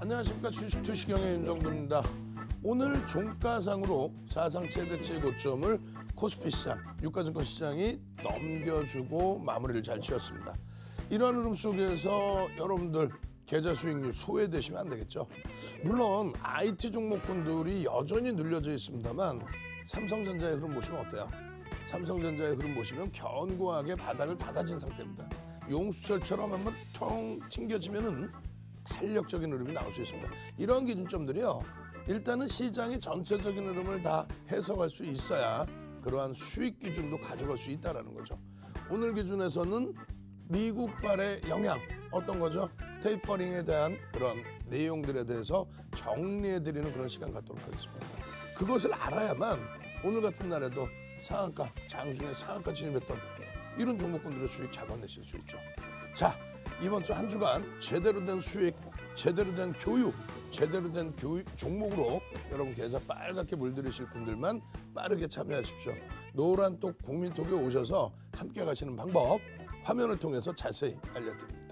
안녕하십니까. 주식투시경의 윤정도입니다. 오늘 종가상으로 사상 최대치의 고점을 코스피 시장, 유가증권 시장이 넘겨주고 마무리를 잘 지었습니다. 이러한 흐름 속에서 여러분들 계좌 수익률 소외되시면 안 되겠죠. 물론 IT 종목군들이 여전히 눌려져 있습니다만 삼성전자의 흐름 보시면 어때요? 삼성전자의 흐름 보시면 견고하게 바닥을 닫아진 상태입니다. 용수철처럼 한번 텅 튕겨지면은 탄력적인 흐름이 나올 수 있습니다. 이런 기준점들이요, 일단은 시장의 전체적인 흐름을 다 해석할 수 있어야 그러한 수익 기준도 가져갈 수 있다는 거죠. 오늘 기준에서는 미국발의 영향 어떤 거죠? 테이퍼링에 대한 그런 내용들에 대해서 정리해드리는 그런 시간 갖도록 하겠습니다. 그것을 알아야만 오늘 같은 날에도 상한가, 장중에 상한가 진입했던 이런 종목군들의 수익 잡아내실 수 있죠. 자, 이번 주 한 주간 제대로 된 수익, 제대로 된 교육, 제대로 된 종목으로 여러분 계좌 빨갛게 물들이실 분들만 빠르게 참여하십시오. 노란톡 국민톡에 오셔서 함께 가시는 방법 화면을 통해서 자세히 알려드립니다.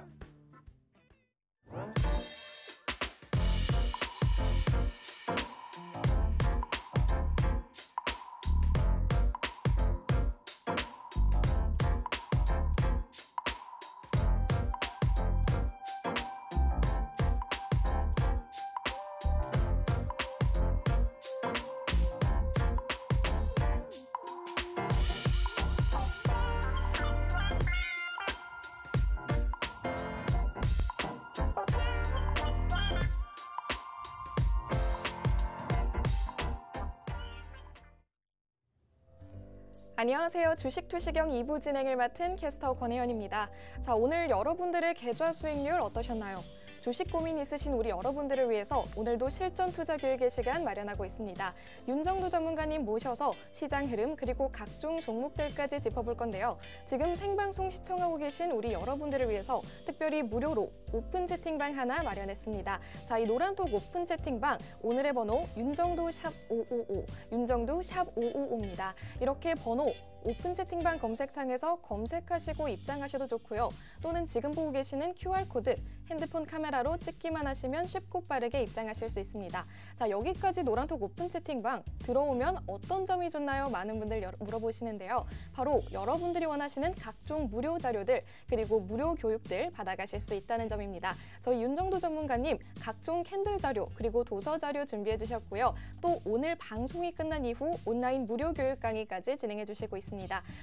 안녕하세요. 주식투시경 2부 진행을 맡은 캐스터 권혜연입니다. 자, 오늘 여러분들의 계좌 수익률 어떠셨나요? 주식 고민 있으신 우리 여러분들을 위해서 오늘도 실전 투자 교육의 시간 마련하고 있습니다. 윤정도 전문가님 모셔서 시장 흐름 그리고 각종 종목들까지 짚어볼 건데요. 지금 생방송 시청하고 계신 우리 여러분들을 위해서 특별히 무료로 오픈 채팅방 하나 마련했습니다. 자, 이 노란톡 오픈 채팅방 오늘의 번호 윤정도 샵 555, 윤정도 샵 555입니다. 이렇게 번호 오픈 채팅방 검색창에서 검색하시고 입장하셔도 좋고요. 또는 지금 보고 계시는 QR코드 핸드폰 카메라로 찍기만 하시면 쉽고 빠르게 입장하실 수 있습니다. 자, 여기까지 노란톡 오픈 채팅방 들어오면 어떤 점이 좋나요? 많은 분들 물어보시는데요. 바로 여러분들이 원하시는 각종 무료 자료들 그리고 무료 교육들 받아가실 수 있다는 점입니다. 저희 윤정도 전문가님 각종 캔들 자료 그리고 도서 자료 준비해 주셨고요. 또 오늘 방송이 끝난 이후 온라인 무료 교육 강의까지 진행해 주시고 있습니다.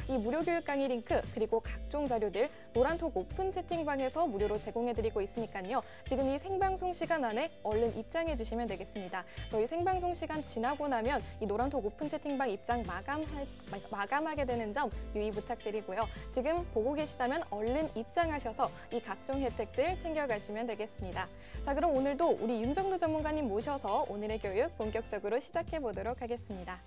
이 무료 교육 강의 링크 그리고 각종 자료들 노란톡 오픈 채팅방에서 무료로 제공해드리고 있으니까요. 지금 이 생방송 시간 안에 얼른 입장해 주시면 되겠습니다. 저희 생방송 시간 지나고 나면 이 노란톡 오픈 채팅방 입장 마감하게 되는 점 유의 부탁드리고요. 지금 보고 계시다면 얼른 입장하셔서 이 각종 혜택들 챙겨가시면 되겠습니다. 자, 그럼 오늘도 우리 윤정도 전문가님 모셔서 오늘의 교육 본격적으로 시작해 보도록 하겠습니다.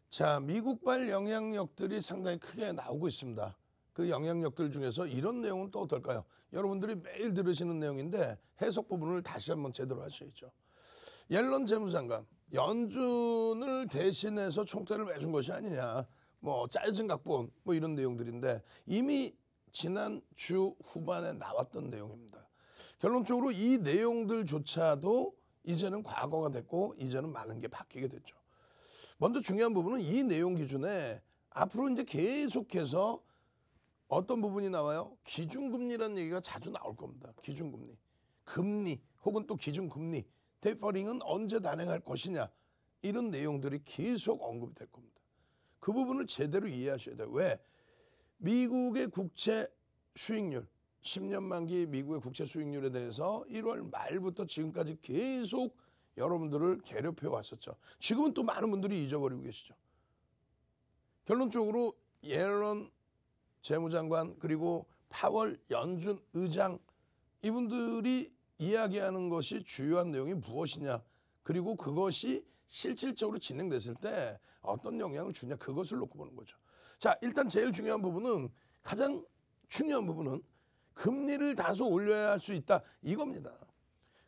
자, 미국발 영향력들이 상당히 크게 나오고 있습니다. 그 영향력들 중에서 이런 내용은 또 어떨까요? 여러분들이 매일 들으시는 내용인데 해석 부분을 다시 한번 제대로 하셔야죠. 옐런 재무장관, 연준을 대신해서 총대를 매준 것이 아니냐, 뭐 짜여진 각본, 뭐 이런 내용들인데 이미 지난 주 후반에 나왔던 내용입니다. 결론적으로 이 내용들조차도 이제는 과거가 됐고 이제는 많은 게 바뀌게 됐죠. 먼저 중요한 부분은 이 내용 기준에 앞으로 이제 계속해서 어떤 부분이 나와요? 기준금리라는 얘기가 자주 나올 겁니다. 기준금리, 금리 혹은 또 기준금리, 테이퍼링은 언제 단행할 것이냐, 이런 내용들이 계속 언급이 될 겁니다. 그 부분을 제대로 이해하셔야 돼요. 왜? 미국의 국채 수익률, 10년 만기 미국의 국채 수익률에 대해서 1월 말부터 지금까지 계속 여러분들을 괴롭혀 왔었죠. 지금은 또 많은 분들이 잊어버리고 계시죠. 결론적으로 옐런 재무장관 그리고 파월 연준 의장, 이분들이 이야기하는 것이 주요한 내용이 무엇이냐, 그리고 그것이 실질적으로 진행됐을 때 어떤 영향을 주냐, 그것을 놓고 보는 거죠. 자, 일단 제일 중요한 부분은, 가장 중요한 부분은 금리를 다소 올려야 할 수 있다. 이겁니다.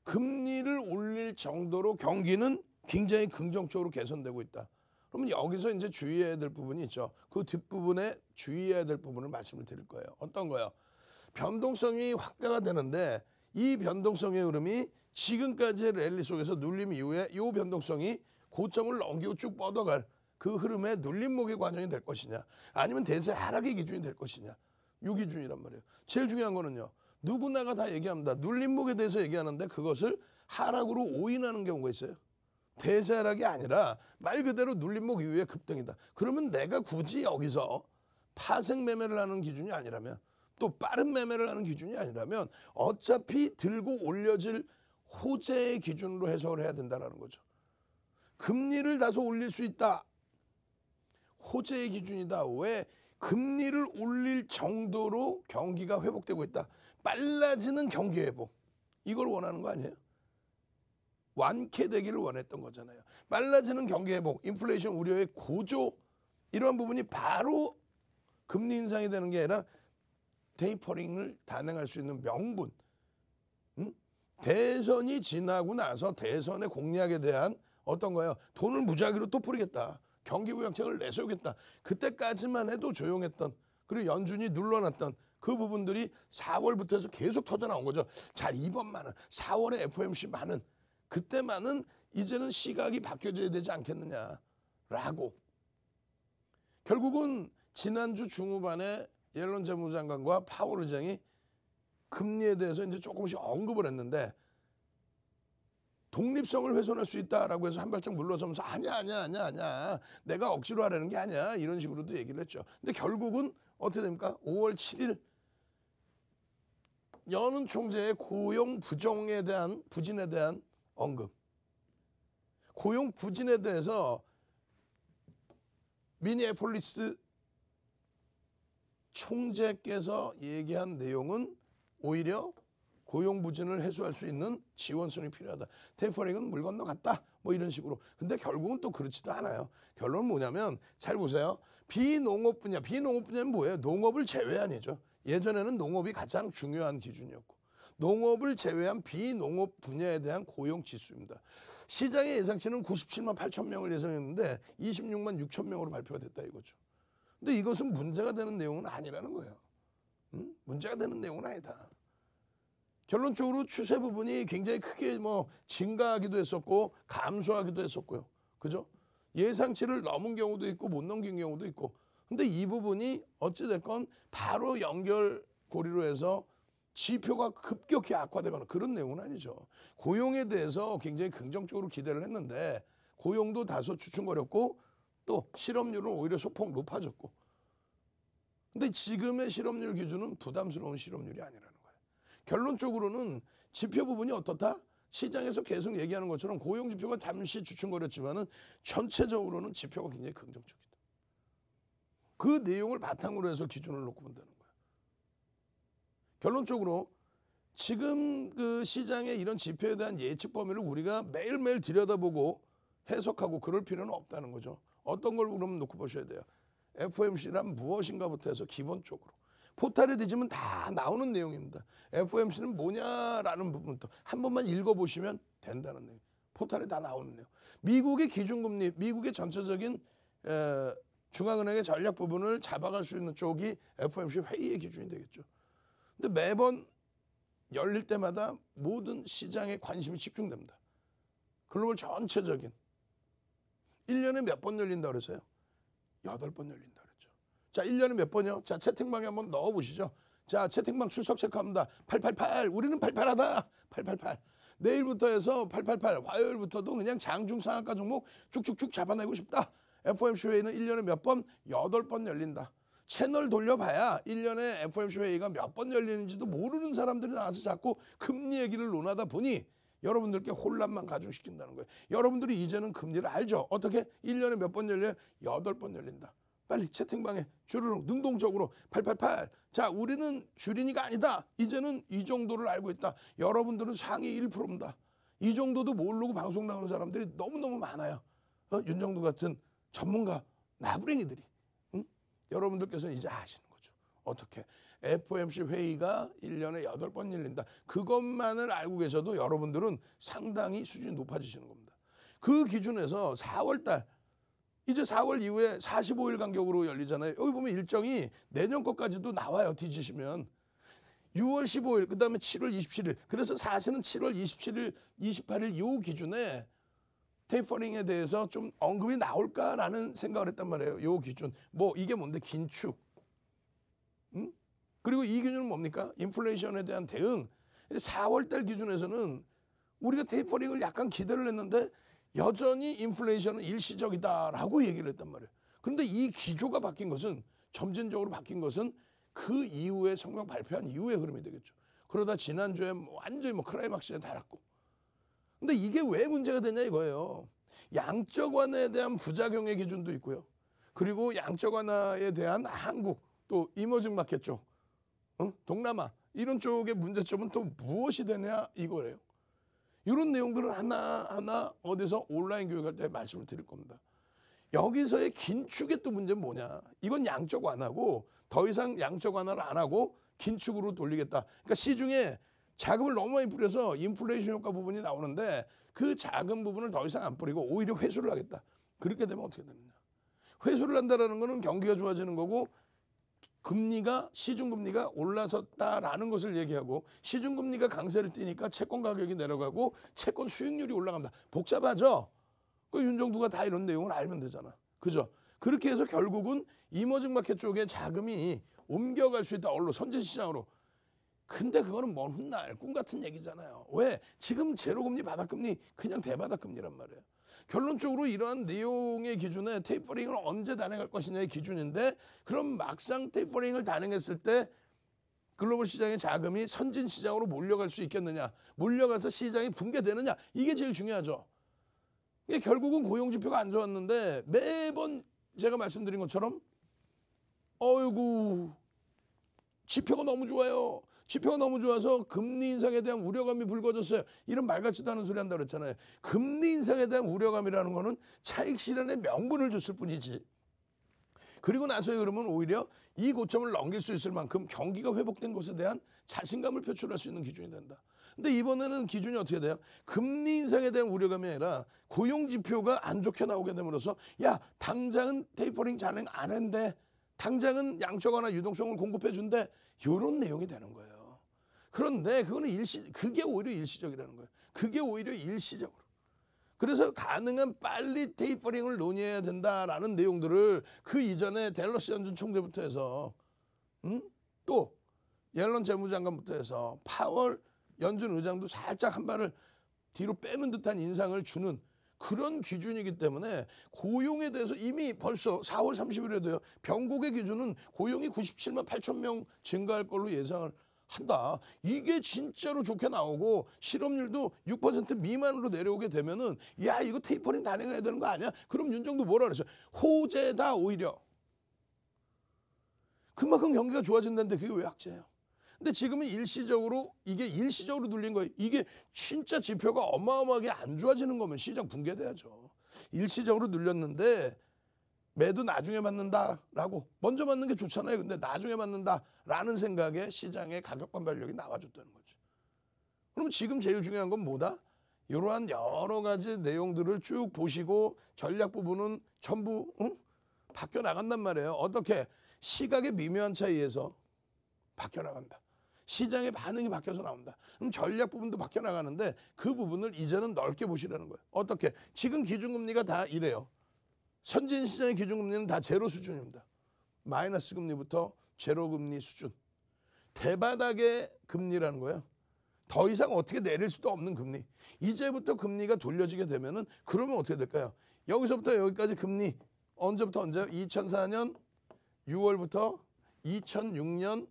금리를 올릴 정도로 경기는 굉장히 긍정적으로 개선되고 있다. 그러면 여기서 이제 주의해야 될 부분이 있죠. 그 뒷부분에 주의해야 될 부분을 말씀을 드릴 거예요. 어떤 거요? 변동성이 확대가 되는데 이 변동성의 흐름이 지금까지의 랠리 속에서 눌림 이후에 이 변동성이 고점을 넘기고 쭉 뻗어갈 그 흐름의 눌림목의 과정이 될 것이냐, 아니면 대세 하락의 기준이 될 것이냐, 이 기준이란 말이에요. 제일 중요한 거는요, 누구나가 다 얘기합니다. 눌림목에 대해서 얘기하는데 그것을 하락으로 오인하는 경우가 있어요. 대세 하락이 아니라 말 그대로 눌림목 이후에 급등이다. 그러면 내가 굳이 여기서 파생 매매를 하는 기준이 아니라면, 또 빠른 매매를 하는 기준이 아니라면 어차피 들고 올려질 호재의 기준으로 해석을 해야 된다는 거죠. 금리를 다소 올릴 수 있다. 호재의 기준이다. 왜? 금리를 올릴 정도로 경기가 회복되고 있다. 빨라지는 경기 회복. 이걸 원하는 거 아니에요? 완쾌되기를 원했던 거잖아요. 빨라지는 경기 회복, 인플레이션 우려의 고조, 이러한 부분이 바로 금리 인상이 되는 게 아니라 테이퍼링을 단행할 수 있는 명분. 대선이 지나고 나서 대선의 공약에 대한 어떤 거예요? 돈을 무작위로 또 뿌리겠다. 경기부양책을 내세우겠다. 그때까지만 해도 조용했던, 그리고 연준이 눌러놨던 그 부분들이 4월부터 해서 계속 터져나온 거죠. 자, 이번만은 4월에 FOMC만은, 그때만은 이제는 시각이 바뀌어져야 되지 않겠느냐라고. 결국은 지난주 중후반에 옐런 재무장관과 파월 의장이 금리에 대해서 이제 조금씩 언급을 했는데, 독립성을 훼손할 수 있다라고 해서 한 발짝 물러서면서 아니야 내가 억지로 하라는 게 아니야, 이런 식으로도 얘기를 했죠. 근데 결국은 어떻게 됩니까? 5월 7일 여는 총재의 고용 부진에 대한 언급. 고용 부진에 대해서 미니애폴리스 총재께서 얘기한 내용은 오히려 고용 부진을 해소할 수 있는 지원성이 필요하다. 테이퍼링은 물 건너갔다. 뭐 이런 식으로. 근데 결국은 또 그렇지도 않아요. 결론은 뭐냐면, 잘 보세요. 비농업 분야는 뭐예요? 농업을 제외한이죠. 예전에는 농업이 가장 중요한 기준이었고, 농업을 제외한 비농업 분야에 대한 고용 지수입니다. 시장의 예상치는 97만 8천 명을 예상했는데 26만 6천 명으로 발표가 됐다 이거죠. 근데 이것은 문제가 되는 내용은 아니라는 거예요. 문제가 되는 내용은 아니다. 결론적으로 추세 부분이 굉장히 크게 증가하기도 했었고 감소하기도 했었고요. 그죠? 예상치를 넘은 경우도 있고 못 넘긴 경우도 있고. 근데 이 부분이 어찌됐건 바로 연결고리로 해서 지표가 급격히 악화되거나 그런 내용은 아니죠. 고용에 대해서 굉장히 긍정적으로 기대를 했는데 고용도 다소 주춤거렸고 또 실업률은 오히려 소폭 높아졌고. 근데 지금의 실업률 기준은 부담스러운 실업률이 아니라는 거예요. 결론적으로는 지표 부분이 어떻다? 시장에서 계속 얘기하는 것처럼 고용 지표가 잠시 주춤거렸지만은 전체적으로는 지표가 굉장히 긍정적이다. 그 내용을 바탕으로 해서 기준을 놓고 본다는 거예요. 결론적으로 지금 그 시장의 이런 지표에 대한 예측 범위를 우리가 매일매일 들여다보고 해석하고 그럴 필요는 없다는 거죠. 어떤 걸 그럼 놓고 보셔야 돼요. FOMC란 무엇인가부터 해서 기본적으로. 포탈에 뒤지면 다 나오는 내용입니다. FOMC는 뭐냐라는 부분부터 한 번만 읽어보시면 된다는 내용. 포탈에 다 나오는 내용. 미국의 기준금리, 미국의 전체적인 중앙은행의 전략 부분을 잡아갈 수 있는 쪽이 FOMC 회의의 기준이 되겠죠. 근데 매번 열릴 때마다 모든 시장에 관심이 집중됩니다. 글로벌 전체적인. 1년에 몇 번 열린다고 그랬어요? 8번 열린다 그랬죠. 자, 1년에 몇 번이요? 자, 채팅방에 한번 넣어보시죠. 자, 채팅방 출석 체크합니다. 888. 우리는 888하다. 888. 내일부터 해서 888. 화요일부터도 그냥 장중 상한가 종목 쭉쭉쭉 잡아내고 싶다. FOMC 회의는 1년에 몇 번? 8번 열린다. 채널 돌려봐야 1년에 FOMC 회의가 몇 번 열리는지도 모르는 사람들이 나와서 자꾸 금리 얘기를 논하다 보니 여러분들께 혼란만 가중시킨다는 거예요. 여러분들이 이제는 금리를 알죠. 어떻게? 1년에 몇 번 열려요? 8번 열린다. 빨리 채팅방에 주르륵 능동적으로 888. 자, 우리는 줄이니가 아니다. 이제는 이 정도를 알고 있다. 여러분들은 상위 1%입니다. 이 정도도 모르고 방송 나오는 사람들이 너무너무 많아요. 윤정도 같은 전문가 나부랭이들이. 여러분들께서는 이제 아시는 거죠. 어떻게? FOMC 회의가 1년에 8번 열린다. 그것만을 알고 계셔도 여러분들은 상당히 수준이 높아지시는 겁니다. 그 기준에서 4월 달, 이제 4월 이후에 45일 간격으로 열리잖아요. 여기 보면 일정이 내년 것까지도 나와요. 뒤지시면. 6월 15일, 그 다음에 7월 27일. 그래서 사실은 7월 27일, 28일 이 기준에 테이퍼링에 대해서 좀 언급이 나올까라는 생각을 했단 말이에요. 요 기준. 뭐 이게 뭔데? 긴축. 응? 그리고 이 기준은 뭡니까? 인플레이션에 대한 대응. 4월 달 기준에서는 우리가 테이퍼링을 약간 기대를 했는데 여전히 인플레이션은 일시적이다라고 얘기를 했단 말이에요. 그런데 이 기조가 바뀐 것은, 점진적으로 바뀐 것은 그 이후에 성명 발표한 이후의 흐름이 되겠죠. 그러다 지난주에 완전히 클라이막스에 달았고. 근데 이게 왜 문제가 되냐 이거예요. 양적 완화에 대한 부작용의 기준도 있고요. 그리고 양적 완화에 대한 한국, 또 이머징 마켓 쪽, 동남아 이런 쪽의 문제점은 또 무엇이 되냐 이거예요. 이런 내용들은 하나하나 어디서 온라인 교육할 때 말씀을 드릴 겁니다. 여기서의 긴축의 또 문제는 뭐냐. 이건 양적 완화고 더 이상 양적 완화를 안 하고 긴축으로 돌리겠다. 그러니까 시중에 자금을 너무 많이 뿌려서 인플레이션 효과 부분이 나오는데 그 작은 부분을 더 이상 안 뿌리고 오히려 회수를 하겠다. 그렇게 되면 어떻게 되느냐. 회수를 한다는 거는 경기가 좋아지는 거고 금리가, 시중금리가 올라섰다라는 것을 얘기하고 시중금리가 강세를 띠니까 채권 가격이 내려가고 채권 수익률이 올라간다. 복잡하죠? 그 윤정두가 다 이런 내용을 알면 되잖아. 그죠? 그렇게 해서 결국은 이머징 마켓 쪽에 자금이 옮겨갈 수 있다. 언로 선진시장으로. 근데 그거는 먼 훗날 꿈 같은 얘기잖아요. 왜? 지금 제로금리, 바닥금리 그냥 대바닥금리란 말이에요. 결론적으로 이러한 내용의 기준에 테이퍼링을 언제 단행할 것이냐의 기준인데 그럼 막상 테이퍼링을 단행했을 때 글로벌 시장의 자금이 선진 시장으로 몰려갈 수 있겠느냐. 몰려가서 시장이 붕괴되느냐. 이게 제일 중요하죠. 이게 결국은 고용지표가 안 좋았는데 매번 제가 말씀드린 것처럼 어이구 지표가 너무 좋아요. 지표가 너무 좋아서 금리 인상에 대한 우려감이 불거졌어요. 이런 말 같지도 않은 소리 한다고 그랬잖아요. 금리 인상에 대한 우려감이라는 거는 차익 실현의 명분을 줬을 뿐이지. 그리고 나서의 흐름은 오히려 이 고점을 넘길 수 있을 만큼 경기가 회복된 것에 대한 자신감을 표출할 수 있는 기준이 된다. 근데 이번에는 기준이 어떻게 돼요? 금리 인상에 대한 우려감이 아니라 고용지표가 안 좋게 나오게 됨으로써 야 당장은 테이퍼링 잔행 안 한대. 당장은 양적 완화 유동성을 공급해 준대. 이런 내용이 되는 거예요. 그런데 그거는 그게 오히려 일시적이라는 거예요. 그게 오히려 일시적으로. 그래서 가능한 빨리 테이퍼링을 논의해야 된다라는 내용들을 그 이전에 댈러스 연준 총재부터 해서 또 옐런 재무장관부터 해서 파월 연준 의장도 살짝 한 발을 뒤로 빼는 듯한 인상을 주는 그런 기준이기 때문에 고용에 대해서 이미 벌써 4월 30일에도요. 병국의 기준은 고용이 97만 8천 명 증가할 걸로 예상을 한다. 이게 진짜로 좋게 나오고 실업률도 6% 미만으로 내려오게 되면은 야 이거 테이퍼링 단행해야 되는 거 아니야? 그럼 윤정도 뭐라 그랬어요? 호재다 오히려. 그만큼 경기가 좋아진다는데 그게 왜 악재예요? 근데 지금은 일시적으로 이게 일시적으로 눌린 거예요. 이게 진짜 지표가 어마어마하게 안 좋아지는 거면 시장 붕괴돼야죠. 일시적으로 눌렸는데 매도 나중에 받는다라고 먼저 받는 게 좋잖아요. 근데 나중에 받는다라는 생각에 시장의 가격 반발력이 나와줬다는 거죠. 그러면 지금 제일 중요한 건 뭐다? 이러한 여러 가지 내용들을 쭉 보시고 전략 부분은 전부 바뀌어 나간단 말이에요. 어떻게? 시각의 미묘한 차이에서 바뀌어 나간다. 시장의 반응이 바뀌어서 나온다. 그럼 전략 부분도 바뀌어 나가는데 그 부분을 이제는 넓게 보시라는 거예요. 어떻게? 지금 기준금리가 다 이래요. 선진 시장의 기준금리는 다 제로 수준입니다. 마이너스 금리부터 제로 금리 수준. 대바닥의 금리라는 거예요. 더 이상 어떻게 내릴 수도 없는 금리. 이제부터 금리가 돌려지게 되면은 그러면 어떻게 될까요? 여기서부터 여기까지 금리 언제부터 언제요? 2004년 6월부터 2006년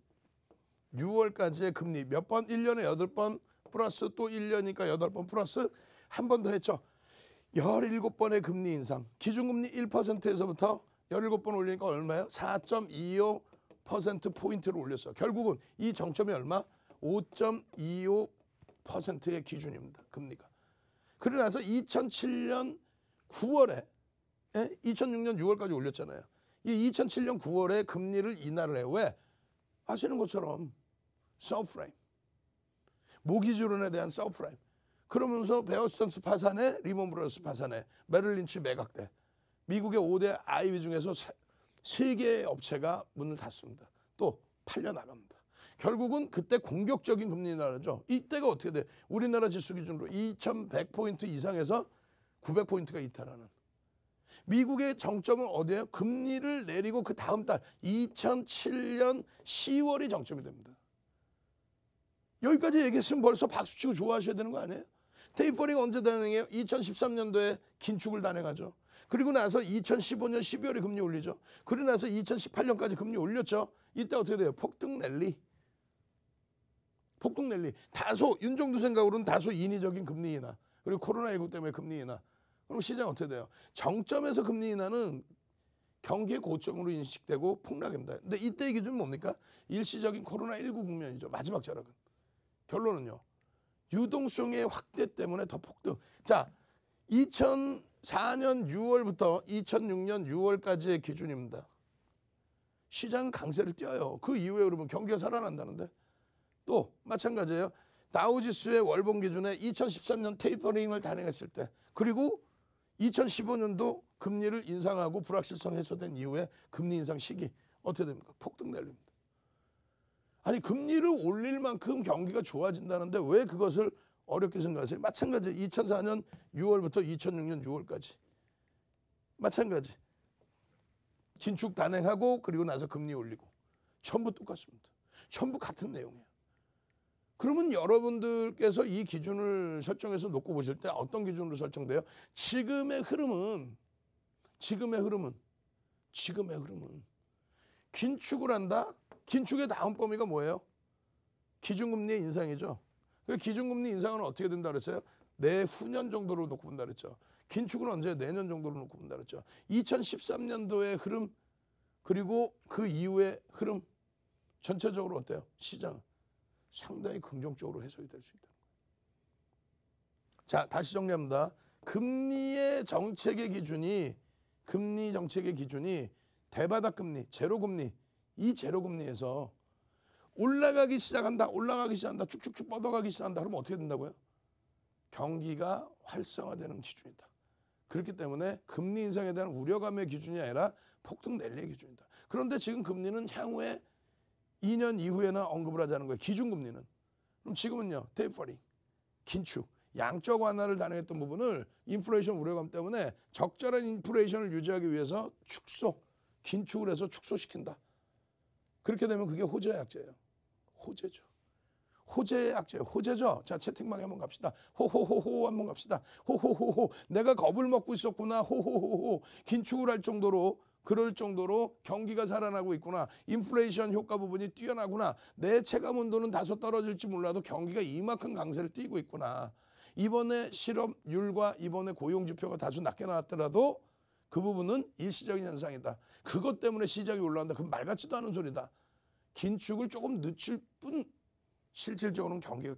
6월까지의 금리 몇 번? 1년에 8번 플러스 또 1년이니까 8번 플러스 한 번 더 했죠. 17번의 금리 인상. 기준금리 1%에서부터 17번 올리니까 얼마예요? 4.25%포인트를 올렸어요. 결국은 이 정점이 얼마? 5.25%의 기준입니다. 금리가. 그러고 나서 2007년 9월에 2006년 6월까지 올렸잖아요. 이 2007년 9월에 금리를 인하를 해요. 왜? 아시는 것처럼 서브프라임, 모기지론에 대한 서브프라임, 그러면서 베어스턴스 파산에 리먼 브러더스 파산에 메릴 린치 매각돼 미국의 5대 아이비 중에서 3개의 업체가 문을 닫습니다. 또 팔려나갑니다. 결국은 그때 공격적인 금리 인하죠. 이때가 어떻게 돼? 우리나라 지수 기준으로 2100포인트 이상에서 900포인트가 이탈하는. 미국의 정점은 어디예요? 금리를 내리고 그 다음 달 2007년 10월이 정점이 됩니다. 여기까지 얘기했으면 벌써 박수치고 좋아하셔야 되는 거 아니에요? 테이퍼링 언제 단행해요? 2013년도에 긴축을 단행하죠. 그리고 나서 2015년 12월에 금리 올리죠. 그리고 나서 2018년까지 금리 올렸죠. 이때 어떻게 돼요? 폭등 랠리. 폭등 랠리. 다소 윤정두 생각으로는 다소 인위적인 금리 인하. 그리고 코로나19 때문에 금리 인하. 그럼 시장 어떻게 돼요? 정점에서 금리 인하는 경기의 고점으로 인식되고 폭락입니다. 근데 이때의 기준은 뭡니까? 일시적인 코로나19 국면이죠. 마지막 자락은. 결론은요. 유동성의 확대 때문에 더 폭등. 자, 2004년 6월부터 2006년 6월까지의 기준입니다. 시장 강세를 띄어요. 그 이후에 그러면 경기가 살아난다는데. 또 마찬가지예요. 다우지수의 월봉 기준에 2013년 테이퍼링을 단행했을 때, 그리고 2015년도 금리를 인상하고 불확실성 해소된 이후에 금리 인상 시기 어떻게 됩니까? 폭등 랠리입니다. 아니, 금리를 올릴 만큼 경기가 좋아진다는데 왜 그것을 어렵게 생각하세요? 마찬가지 2004년 6월부터 2006년 6월까지 마찬가지 긴축 단행하고 그리고 나서 금리 올리고 전부 똑같습니다. 전부 같은 내용이에요. 그러면 여러분들께서 이 기준을 설정해서 놓고 보실 때 어떤 기준으로 설정돼요? 지금의 흐름은 긴축을 한다? 긴축의 다음 범위가 뭐예요? 기준금리의 인상이죠. 그 기준금리 인상은 어떻게 된다 그랬어요? 내후년 정도로 놓고 본다 그랬죠. 긴축은 언제? 내년 정도로 놓고 본다 그랬죠. 2013년도의 흐름 그리고 그 이후의 흐름 전체적으로 어때요? 시장은 상당히 긍정적으로 해석이 될 수 있다. 자, 다시 정리합니다. 금리 정책의 기준이 대바닥 금리, 제로금리, 이 제로금리에서 올라가기 시작한다, 쭉쭉쭉 뻗어가기 시작한다. 그러면 어떻게 된다고요? 경기가 활성화되는 기준이다. 그렇기 때문에 금리 인상에 대한 우려감의 기준이 아니라 폭등 랠리의 기준이다. 그런데 지금 금리는 향후에 2년 이후에나 언급을 하자는 거예요. 기준금리는. 그럼 지금은요. 테이퍼링, 긴축, 양적 완화를 단행했던 부분을 인플레이션 우려감 때문에 적절한 인플레이션을 유지하기 위해서 긴축을 해서 축소시킨다. 그렇게 되면 그게 호재의 약재예요. 호재죠. 호재의 약재예요. 호재죠. 자, 채팅방에 한번 갑시다. 호호호호 한번 갑시다. 호호호호. 내가 겁을 먹고 있었구나. 호호호호. 긴축을 할 정도로 그럴 정도로 경기가 살아나고 있구나. 인플레이션 효과 부분이 뛰어나구나. 내 체감 온도는 다소 떨어질지 몰라도 경기가 이만큼 강세를 띠고 있구나. 이번에 실업률과 이번에 고용지표가 다소 낮게 나왔더라도 그 부분은 일시적인 현상이다. 그것 때문에 시장이 올라간다. 그건 말 같지도 않은 소리다. 긴축을 조금 늦출 뿐 실질적으로는 경기가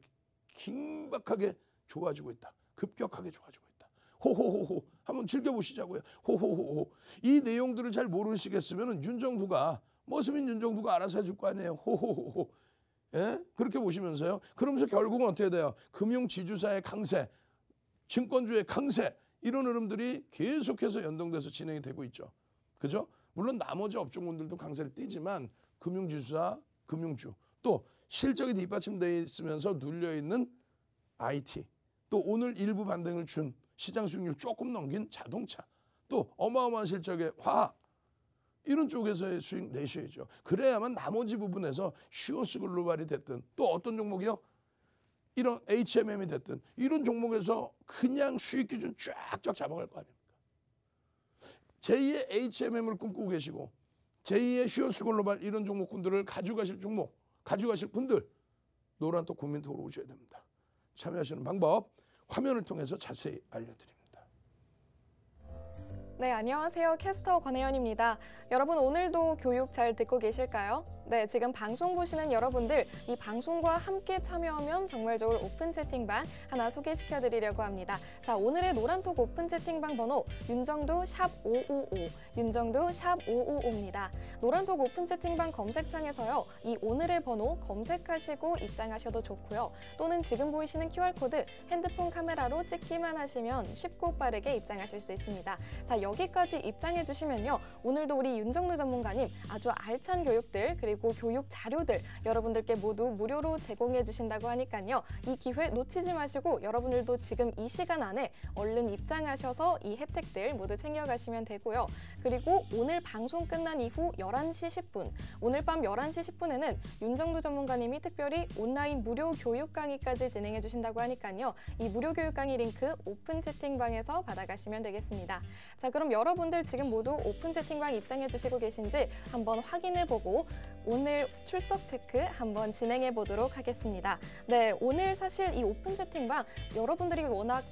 긴박하게 좋아지고 있다. 급격하게 좋아지고 있다. 호호호호 한번 즐겨보시자고요. 호호호호. 이 내용들을 잘 모르시겠으면 윤정두가 머스민 윤정두가 알아서 해줄 거 아니에요. 호호호호. 예? 그렇게 보시면서요. 그러면서 결국은 어떻게 돼요? 금융지주사의 강세, 증권주의 강세 이런 흐름들이 계속해서 연동돼서 진행이 되고 있죠. 그죠? 물론 나머지 업종군들도 강세를 띠지만 금융지주사, 금융주 또 실적이 뒷받침되어 있으면서 눌려있는 IT 또 오늘 일부 반등을 준 시장 수익률 조금 넘긴 자동차 또 어마어마한 실적의 화학 이런 쪽에서의 수익 내셔야죠. 그래야만 나머지 부분에서 슈어스 글로벌이 됐든 또 어떤 종목이요? 이런 HMM이 됐든 이런 종목에서 그냥 수익 기준 쫙쫙 잡아갈 거 아닙니까? 제2의 HMM을 꿈꾸고 계시고 제2의 슈어스 글로벌 이런 종목군들을 가져가실 분들 노란톡 국민톡으로 오셔야 됩니다. 참여하시는 방법 화면을 통해서 자세히 알려드립니다. 네, 안녕하세요. 캐스터 권혜연입니다. 여러분 오늘도 교육 잘 듣고 계실까요? 네, 지금 방송 보시는 여러분들, 이 방송과 함께 참여하면 정말 좋을 오픈 채팅방 하나 소개시켜 드리려고 합니다. 자, 오늘의 노란톡 오픈 채팅방 번호 윤정두 샵555, 윤정두 샵555입니다. 노란톡 오픈 채팅방 검색창에서요, 이 오늘의 번호 검색하시고 입장하셔도 좋고요. 또는 지금 보이시는 QR코드 핸드폰 카메라로 찍기만 하시면 쉽고 빠르게 입장하실 수 있습니다. 자, 여기까지 입장해 주시면요, 오늘도 우리 윤정두 전문가님 아주 알찬 교육들 그리고 교육 자료들 여러분들께 모두 무료로 제공해 주신다고 하니까요. 이 기회 놓치지 마시고 여러분들도 지금 이 시간 안에 얼른 입장하셔서 이 혜택들 모두 챙겨가시면 되고요. 그리고 오늘 방송 끝난 이후 11시 10분, 오늘 밤 11시 10분에는 윤정두 전문가님이 특별히 온라인 무료 교육 강의까지 진행해 주신다고 하니까요. 이 무료 교육 강의 링크 오픈 채팅방에서 받아가시면 되겠습니다. 자, 그럼 여러분들 지금 모두 오픈 채팅방 입장해 주시고 계신지 한번 확인해 보고 오늘 출석 체크 한번 진행해 보도록 하겠습니다. 네, 오늘 사실 이 오픈 채팅방 여러분들이 워낙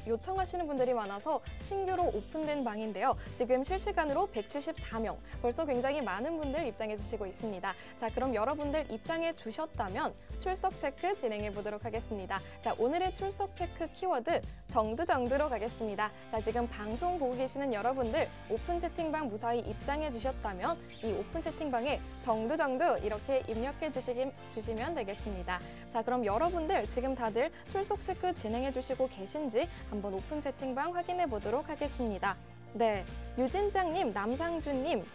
요청하시는 분들이 많아서 신규로 오픈된 방인데요. 지금 실시간으로 174명, 벌써 굉장히 많은 분들 입장해 주시고 있습니다. 자, 그럼 여러분들 입장해 주셨다면 출석 체크 진행해 보도록 하겠습니다. 자, 오늘의 출석 체크 키워드 정두로 가겠습니다. 자, 지금 방송 보고 계시는 여러분들 오픈 채팅방 무사히 입장해 주셨다면 이 오픈 채팅방에 정두 이렇게 입력해 주시면 되겠습니다. 자, 그럼 여러분들 지금 다들 출석 체크 진행해 주시고 계신지 한번 오픈 채팅방 확인해 보도록 하겠습니다. 네, 유진장님, 남상준님,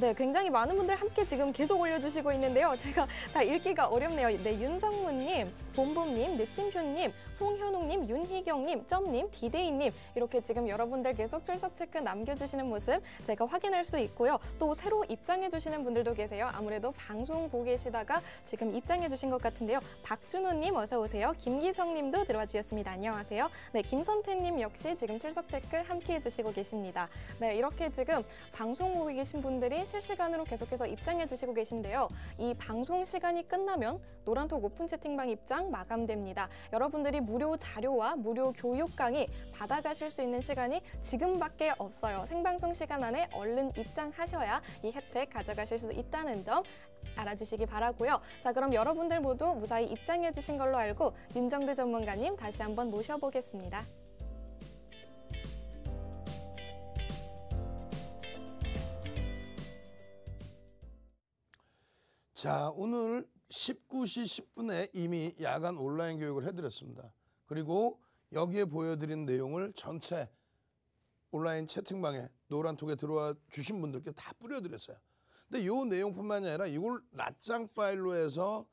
네, 굉장히 많은 분들 함께 지금 계속 올려주시고 있는데요. 제가 다 읽기가 어렵네요. 네, 윤성문님, 봄봄님, 느낌표님, 송현웅님, 윤희경님, 점님, 디데이님 이렇게 지금 여러분들 계속 출석 체크 남겨주시는 모습 제가 확인할 수 있고요. 또 새로 입장해주시는 분들도 계세요. 아무래도 방송 보고 계시다가 지금 입장해주신 것 같은데요. 박준호님 어서 오세요. 김기성님도 들어와 주셨습니다. 안녕하세요. 네, 김선태님 역시 지금 출석 체크 함께 해주시고 계십니다. 네, 이렇게 지금 방송 보고 계신 분들이 실시간으로 계속해서 입장해 주시고 계신데요. 이 방송 시간이 끝나면 노란톡 오픈 채팅방 입장 마감됩니다. 여러분들이 무료 자료와 무료 교육 강의 받아가실 수 있는 시간이 지금밖에 없어요. 생방송 시간 안에 얼른 입장하셔야 이 혜택 가져가실 수 있다는 점 알아주시기 바라고요. 자, 그럼 여러분들 모두 무사히 입장해 주신 걸로 알고 윤정두 전문가님 다시 한번 모셔보겠습니다. 자, 오늘 19시 10분에 이미 야간 온라인 교육을 해드렸습니다. 그리고 여기에 보여드린 내용을 전체 온라인 채팅방에 노란톡에 들어와 주신 분들께 다 뿌려드렸어요. 근데 이 내용뿐만이 아니라 이걸 낱장 파일로 해서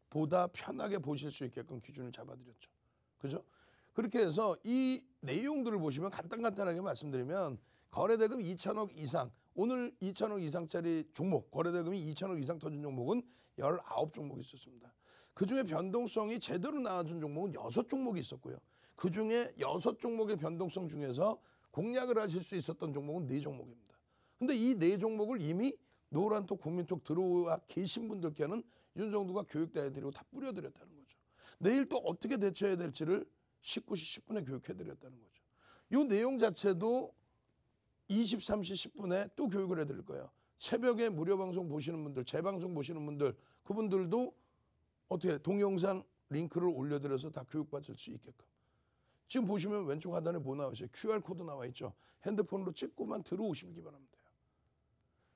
보다 편하게 보실 수 있게끔 기준을 잡아드렸죠. 그죠? 그렇게 해서 이 내용들을 보시면 간단하게 말씀드리면 거래대금 2천억 이상, 오늘 2천억 이상짜리 종목, 거래대금이 2천억 이상 터진 종목은 19종목이 있었습니다. 그중에 변동성이 제대로 나와준 종목은 6종목이 있었고요. 그중에 6종목의 변동성 중에서 공략을 하실 수 있었던 종목은 4종목입니다. 근데 이 4종목을 이미 노란톡, 국민톡 들어와 계신 분들께는 윤정두가 교육대 해드리고 다 뿌려드렸다는 거죠. 내일 또 어떻게 대처해야 될지를 19시 10분에 교육해드렸다는 거죠. 이 내용 자체도 23시 10분에 또 교육을 해드릴 거예요. 새벽에 무료 방송 보시는 분들, 재방송 보시는 분들, 그분들도 어떻게 동영상 링크를 올려드려서 다 교육받을 수 있게끔. 지금 보시면 왼쪽 하단에 뭐 나와 있어요? QR코드 나와 있죠. 핸드폰으로 찍고만 들어오시기 바랍니다.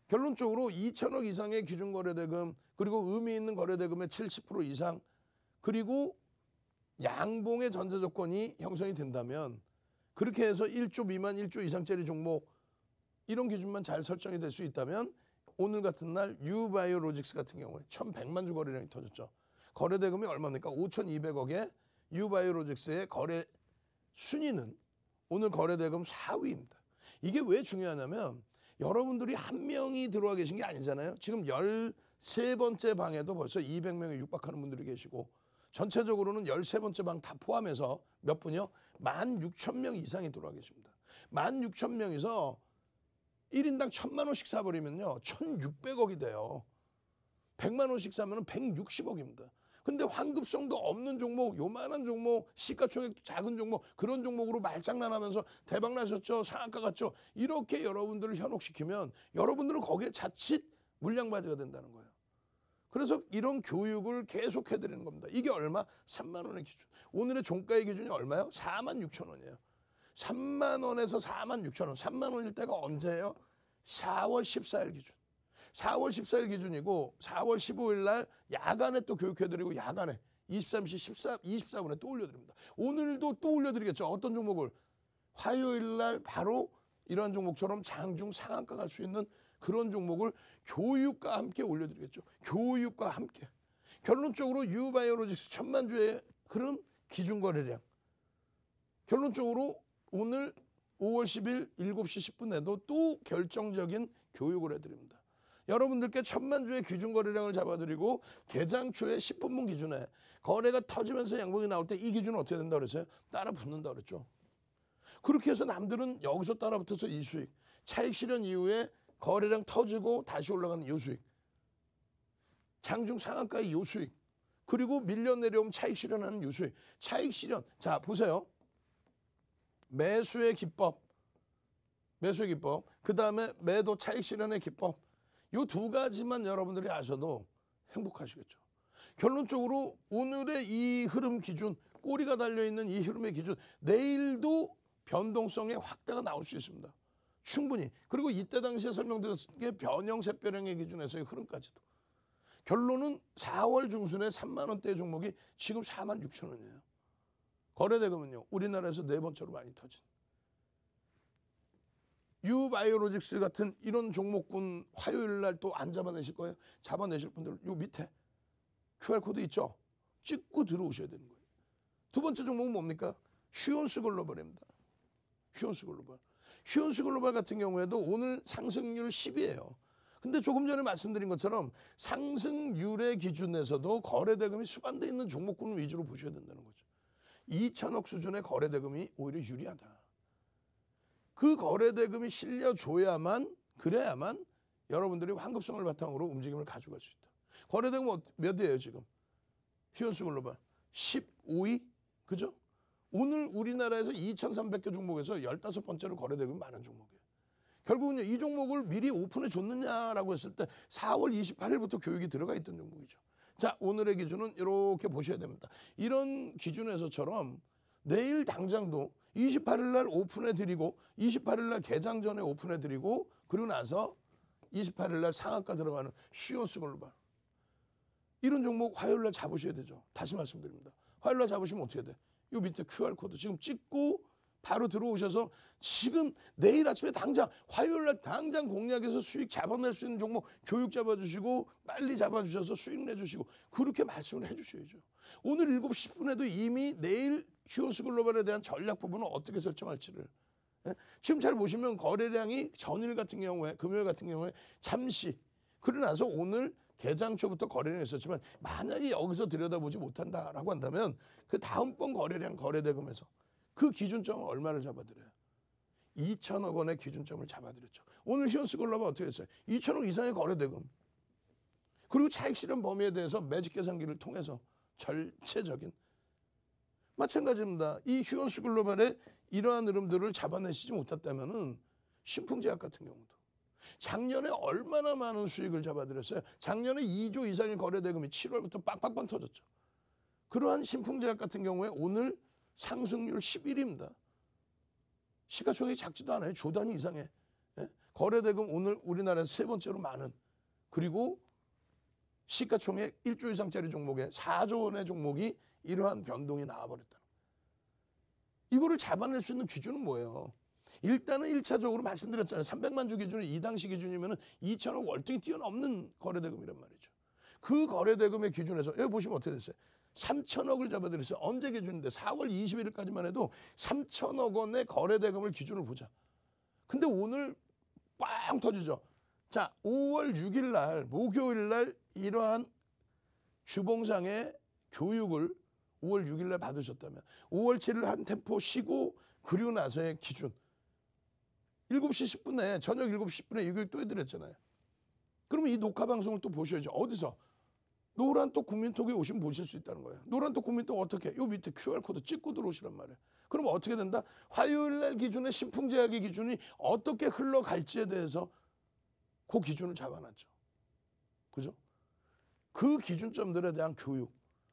결론적으로 2천억 이상의 기준 거래대금, 그리고 의미 있는 거래대금의 70% 이상, 그리고 양봉의 전제 조건이 형성이 된다면 그렇게 해서 1조 미만 1조 이상짜리 종목 이런 기준만 잘 설정이 될 수 있다면 오늘 같은 날 유바이오로직스 같은 경우에 1,100만 주 거래량이 터졌죠. 거래대금이 얼마입니까? 5,200억에 유바이오로직스의 거래 순위는 오늘 거래대금 4위입니다. 이게 왜 중요하냐면 여러분들이 한 명이 들어와 계신 게 아니잖아요. 지금 13번째 방에도 벌써 200명에 육박하는 분들이 계시고 전체적으로는 13번째 방 다 포함해서 몇 분이요? 16,000명 이상이 들어와 계십니다. 16,000명에서 1인당 1,000만 원씩 사버리면요 1,600억이 돼요. 100만 원씩 사면 160억입니다. 근데 환급성도 없는 종목, 요만한 종목, 시가총액도 작은 종목, 그런 종목으로 말장난하면서 대박 나셨죠, 상한가 갔죠, 이렇게 여러분들을 현혹시키면 여러분들은 거기에 자칫 물량바지가 된다는 거예요. 그래서 이런 교육을 계속 해드리는 겁니다. 이게 얼마? 3만 원의 기준. 오늘의 종가의 기준이 얼마요? 4만 6천 원이에요. 3만 원에서 4만 6천 원. 3만 원일 때가 언제예요? 4월 14일 기준. 4월 14일 기준이고 4월 15일 날 야간에 또 교육해드리고 야간에 23시 24분에 또 올려드립니다. 오늘도 또 올려드리겠죠. 어떤 종목을? 화요일 날 바로 이러한 종목처럼 장중 상한가 갈 수 있는 그런 종목을 교육과 함께 올려드리겠죠. 교육과 함께. 결론적으로 유바이오로직스 1000만 주의 그런 기준 거래량. 결론적으로 오늘 5월 10일 7시 10분에도 또 결정적인 교육을 해드립니다. 여러분들께 1000만 주의 기준 거래량을 잡아드리고 개장 초에 10분분 기준에 거래가 터지면서 양봉이 나올 때 이 기준은 어떻게 된다 그랬어요? 따라 붙는다 그랬죠. 그렇게 해서 남들은 여기서 따라 붙어서 이 수익, 차익 실현 이후에 거래량 터지고 다시 올라가는 요 수익, 장중 상한가의 요 수익, 그리고 밀려 내려오면 차익 실현하는 요 수익. 차익 실현. 자, 보세요. 매수의 기법, 그 다음에 매도 차익 실현의 기법. 요 두 가지만 여러분들이 아셔도 행복하시겠죠. 결론적으로 오늘의 이 흐름 기준, 꼬리가 달려있는 이 흐름의 기준, 내일도 변동성의 확대가 나올 수 있습니다. 충분히. 그리고 이때 당시에 설명드렸던 게 변형, 샛별형의 기준에서의 흐름까지도. 결론은 4월 중순에 3만 원대의 종목이 지금 4만 6천 원이에요. 거래대금은요, 우리나라에서 네 번째로 많이 터진. 유바이오로직스 같은 이런 종목군 화요일 날 또 안 잡아내실 거예요? 잡아내실 분들 요 밑에 QR코드 있죠? 찍고 들어오셔야 되는 거예요. 두 번째 종목은 뭡니까? 휴온스 글로벌입니다. 휴온스 글로벌. 휴온스 글로벌 같은 경우에도 오늘 상승률 10이에요. 근데 조금 전에 말씀드린 것처럼 상승률의 기준에서도 거래대금이 수반돼 있는 종목군을 위주로 보셔야 된다는 거죠. 2천억 수준의 거래대금이 오히려 유리하다. 그 거래대금이 실려줘야만, 그래야만 여러분들이 환급성을 바탕으로 움직임을 가져갈 수 있다. 거래대금 몇이에요 지금? 휴온스 글로벌 15위? 그죠? 오늘 우리나라에서 2,300개 종목에서 15번째로 거래대금이 많은 종목이에요. 결국은요, 이 종목을 미리 오픈해 줬느냐라고 했을 때 4월 28일부터 교육이 들어가 있던 종목이죠. 자, 오늘의 기준은 이렇게 보셔야 됩니다. 이런 기준에서처럼 내일 당장도 28일 날 오픈해 드리고 28일 날 개장 전에 오픈해 드리고 그리고 나서 28일 날 상한가 들어가는 휴온스 글로벌. 이런 종목 화요일 날 잡으셔야 되죠. 다시 말씀드립니다. 화요일 날 잡으시면 어떻게 돼? 요 밑에 QR코드 지금 찍고 바로 들어오셔서 지금 내일 아침에 당장 화요일 날 당장 공략해서 수익 잡아낼 수 있는 종목 교육 잡아주시고 빨리 잡아주셔서 수익 내주시고 그렇게 말씀을 해주셔야죠. 오늘 7시 10분에도 이미 내일 휴온스 글로벌에 대한 전략 부분을 어떻게 설정할지를 지금 잘 보시면 거래량이 전일 같은 경우에 금요일 같은 경우에 잠시 그러고 나서 오늘 개장 초부터 거래량이 있었지만 만약에 여기서 들여다보지 못한다라고 한다면 그 다음번 거래량 거래대금에서 그 기준점은 얼마를 잡아드려요? 2천억 원의 기준점을 잡아드렸죠. 오늘 휴온스 글로벌 어떻게 했어요? 2천억 이상의 거래대금. 그리고 차익 실현 범위에 대해서 매직 계산기를 통해서 절체적인 마찬가지입니다. 이 휴온스 글로벌의 이러한 흐름들을 잡아내시지 못했다면은 신풍제약 같은 경우도 작년에 얼마나 많은 수익을 잡아드렸어요. 작년에 2조 이상의 거래대금이 7월부터 빵빵빵 터졌죠. 그러한 신풍제약 같은 경우에 오늘 상승률 11입니다. 시가총액이 작지도 않아요. 조 단위 이상의. 거래대금 오늘 우리나라에서 세 번째로 많은 그리고 시가총액 1조 이상짜리 종목에 4조 원의 종목이 이러한 변동이 나와버렸다. 이거를 잡아낼 수 있는 기준은 뭐예요? 일단은 1차적으로 말씀드렸잖아요. 300만 주 기준은 이 당시 기준이면 2천억 월등히 뛰어넘는 거래대금이란 말이죠. 그 거래대금의 기준에서 여기 보시면 어떻게 됐어요? 3천억을 잡아드렸어요. 언제 기준인데 4월 21일까지만 해도 3천억 원의 거래대금을 기준으로 보자. 근데 오늘 빵 터지죠. 자, 5월 6일 날 목요일 날 이러한 주봉상의 교육을 5월 6일 날 받으셨다면 5월 7일 한 템포 쉬고 그리고 나서의 기준 7시 10분에 저녁 7시 10분에 이 교육 또 해드렸잖아요. 그러면 이 녹화 방송을 또 보셔야죠. 어디서? 노란톡 국민톡에 오시면 보실 수 있다는 거예요. 노란톡 국민톡 어떻게? 요 밑에 QR코드 찍고 들어오시란 말이에요. 그럼 어떻게 된다? 화요일 날 기준의 신풍제약의 기준이 어떻게 흘러갈지에 대해서 그 기준을 잡아놨죠. 그죠? 그 기준점들에 대한 교육.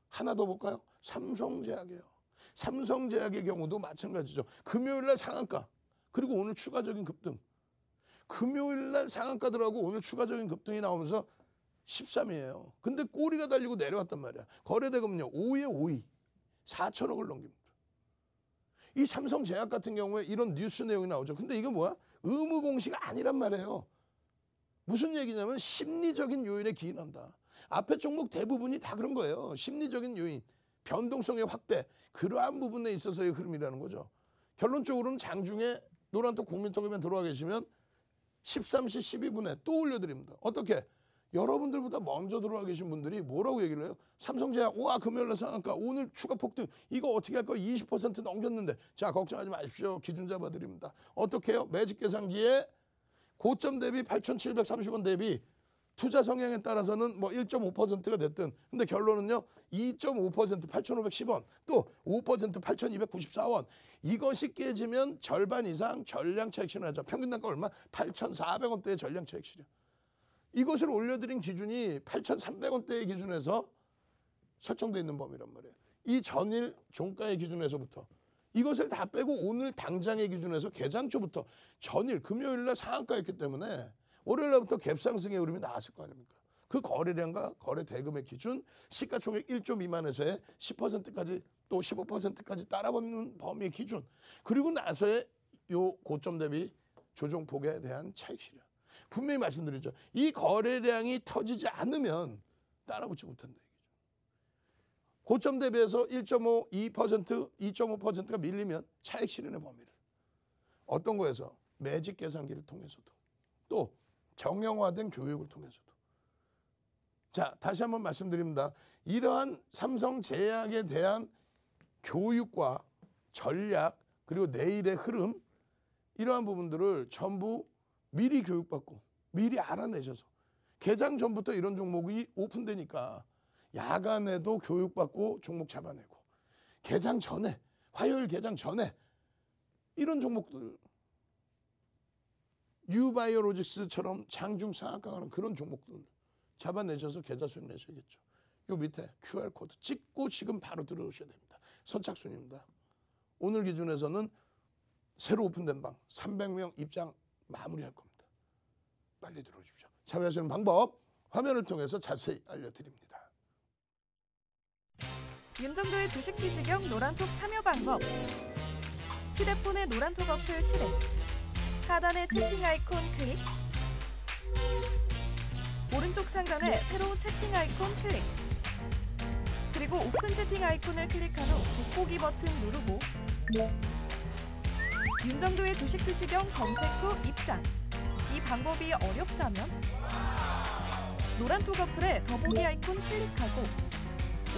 하나 더 볼까요? 삼성제약이에요. 삼성제약의 경우도 마찬가지죠. 금요일날 상한가, 그리고 오늘 추가적인 급등. 금요일날 상한가들하고 오늘 추가적인 급등이 나오면서 13이에요. 근데 꼬리가 달리고 내려왔단 말이야. 거래대금은요, 5에 5위, 4천억을 넘깁니다. 이 삼성제약 같은 경우에 이런 뉴스 내용이 나오죠. 근데 이게 뭐야? 의무 공시가 아니란 말이에요. 무슨 얘기냐면 심리적인 요인에 기인한다. 앞에 종목 대부분이 다 그런 거예요. 심리적인 요인, 변동성의 확대, 그러한 부분에 있어서의 흐름이라는 거죠. 결론적으로는 장중에 노란톡 국민톡에 들어와 계시면 13시 12분에 또 올려드립니다. 어떻게? 여러분들보다 먼저 들어와 계신 분들이 뭐라고 얘기를 해요? 삼성제약, 와, 금요일날 상한가, 오늘 추가 폭등, 이거 어떻게 할 거야? 20% 넘겼는데. 자, 걱정하지 마십시오. 기준 잡아드립니다. 어떻게 해요? 매직 계산기에 고점 대비 8,730원 대비 투자 성향에 따라서는 뭐 1.5%가 됐든, 근데 결론은요, 2.5% 8,510원, 또 5% 8,294원. 이것이 깨지면 절반 이상 전량 차익 실현하죠. 평균 단가 얼마? 8,400원대의 전량 차익 실현. 이것을 올려드린 기준이 8,300원대의 기준에서 설정되어 있는 범위란 말이에요. 이 전일 종가의 기준에서부터 이것을 다 빼고 오늘 당장의 기준에서 개장초부터 전일 금요일날 상한가였기 때문에 월요일날부터 갭상승의 흐름이 나왔을 거 아닙니까? 그 거래량과 거래 대금의 기준, 시가총액 1조 미만에서의 10%까지 또 15%까지 따라붙는 범위의 기준, 그리고 나서의 요 고점 대비 조정폭에 대한 차익 실현. 분명히 말씀드리죠. 이 거래량이 터지지 않으면 따라붙지 못한다. 고점 대비해서 1.5, 2%, 2.5%가 밀리면 차익 실현의 범위를. 어떤 거에서? 매직 계산기를 통해서도. 또 정형화된 교육을 통해서도. 자, 다시 한번 말씀드립니다. 이러한 삼성제약에 대한 교육과 전략, 그리고 내일의 흐름, 이러한 부분들을 전부 미리 교육받고 미리 알아내셔서 개장 전부터 이런 종목이 오픈되니까 야간에도 교육받고 종목 잡아내고, 개장 전에, 화요일 개장 전에 이런 종목들, 뉴바이오로직스처럼 장중 상한가 가는 그런 종목들 잡아내셔서 계좌 수익 내셔야겠죠. 요 밑에 QR코드 찍고 지금 바로 들어오셔야 됩니다. 선착순입니다. 오늘 기준에서는 새로 오픈된 방 300명 입장 마무리할 겁니다. 빨리 들어오십시오. 참여하시는 방법 화면을 통해서 자세히 알려드립니다. 윤정도의 주식 비시경 노란톡 참여 방법. 휴대폰의 노란톡 어플 실행. 하단의 채팅 아이콘 클릭. 오른쪽 상단에 새로운 채팅 아이콘 클릭. 그리고 오픈 채팅 아이콘을 클릭한 후 돋보기 버튼 누르고 윤정도의 주식 비시경 검색 후 입장. 이 방법이 어렵다면 노란톡 어플에 더보기 아이콘 클릭하고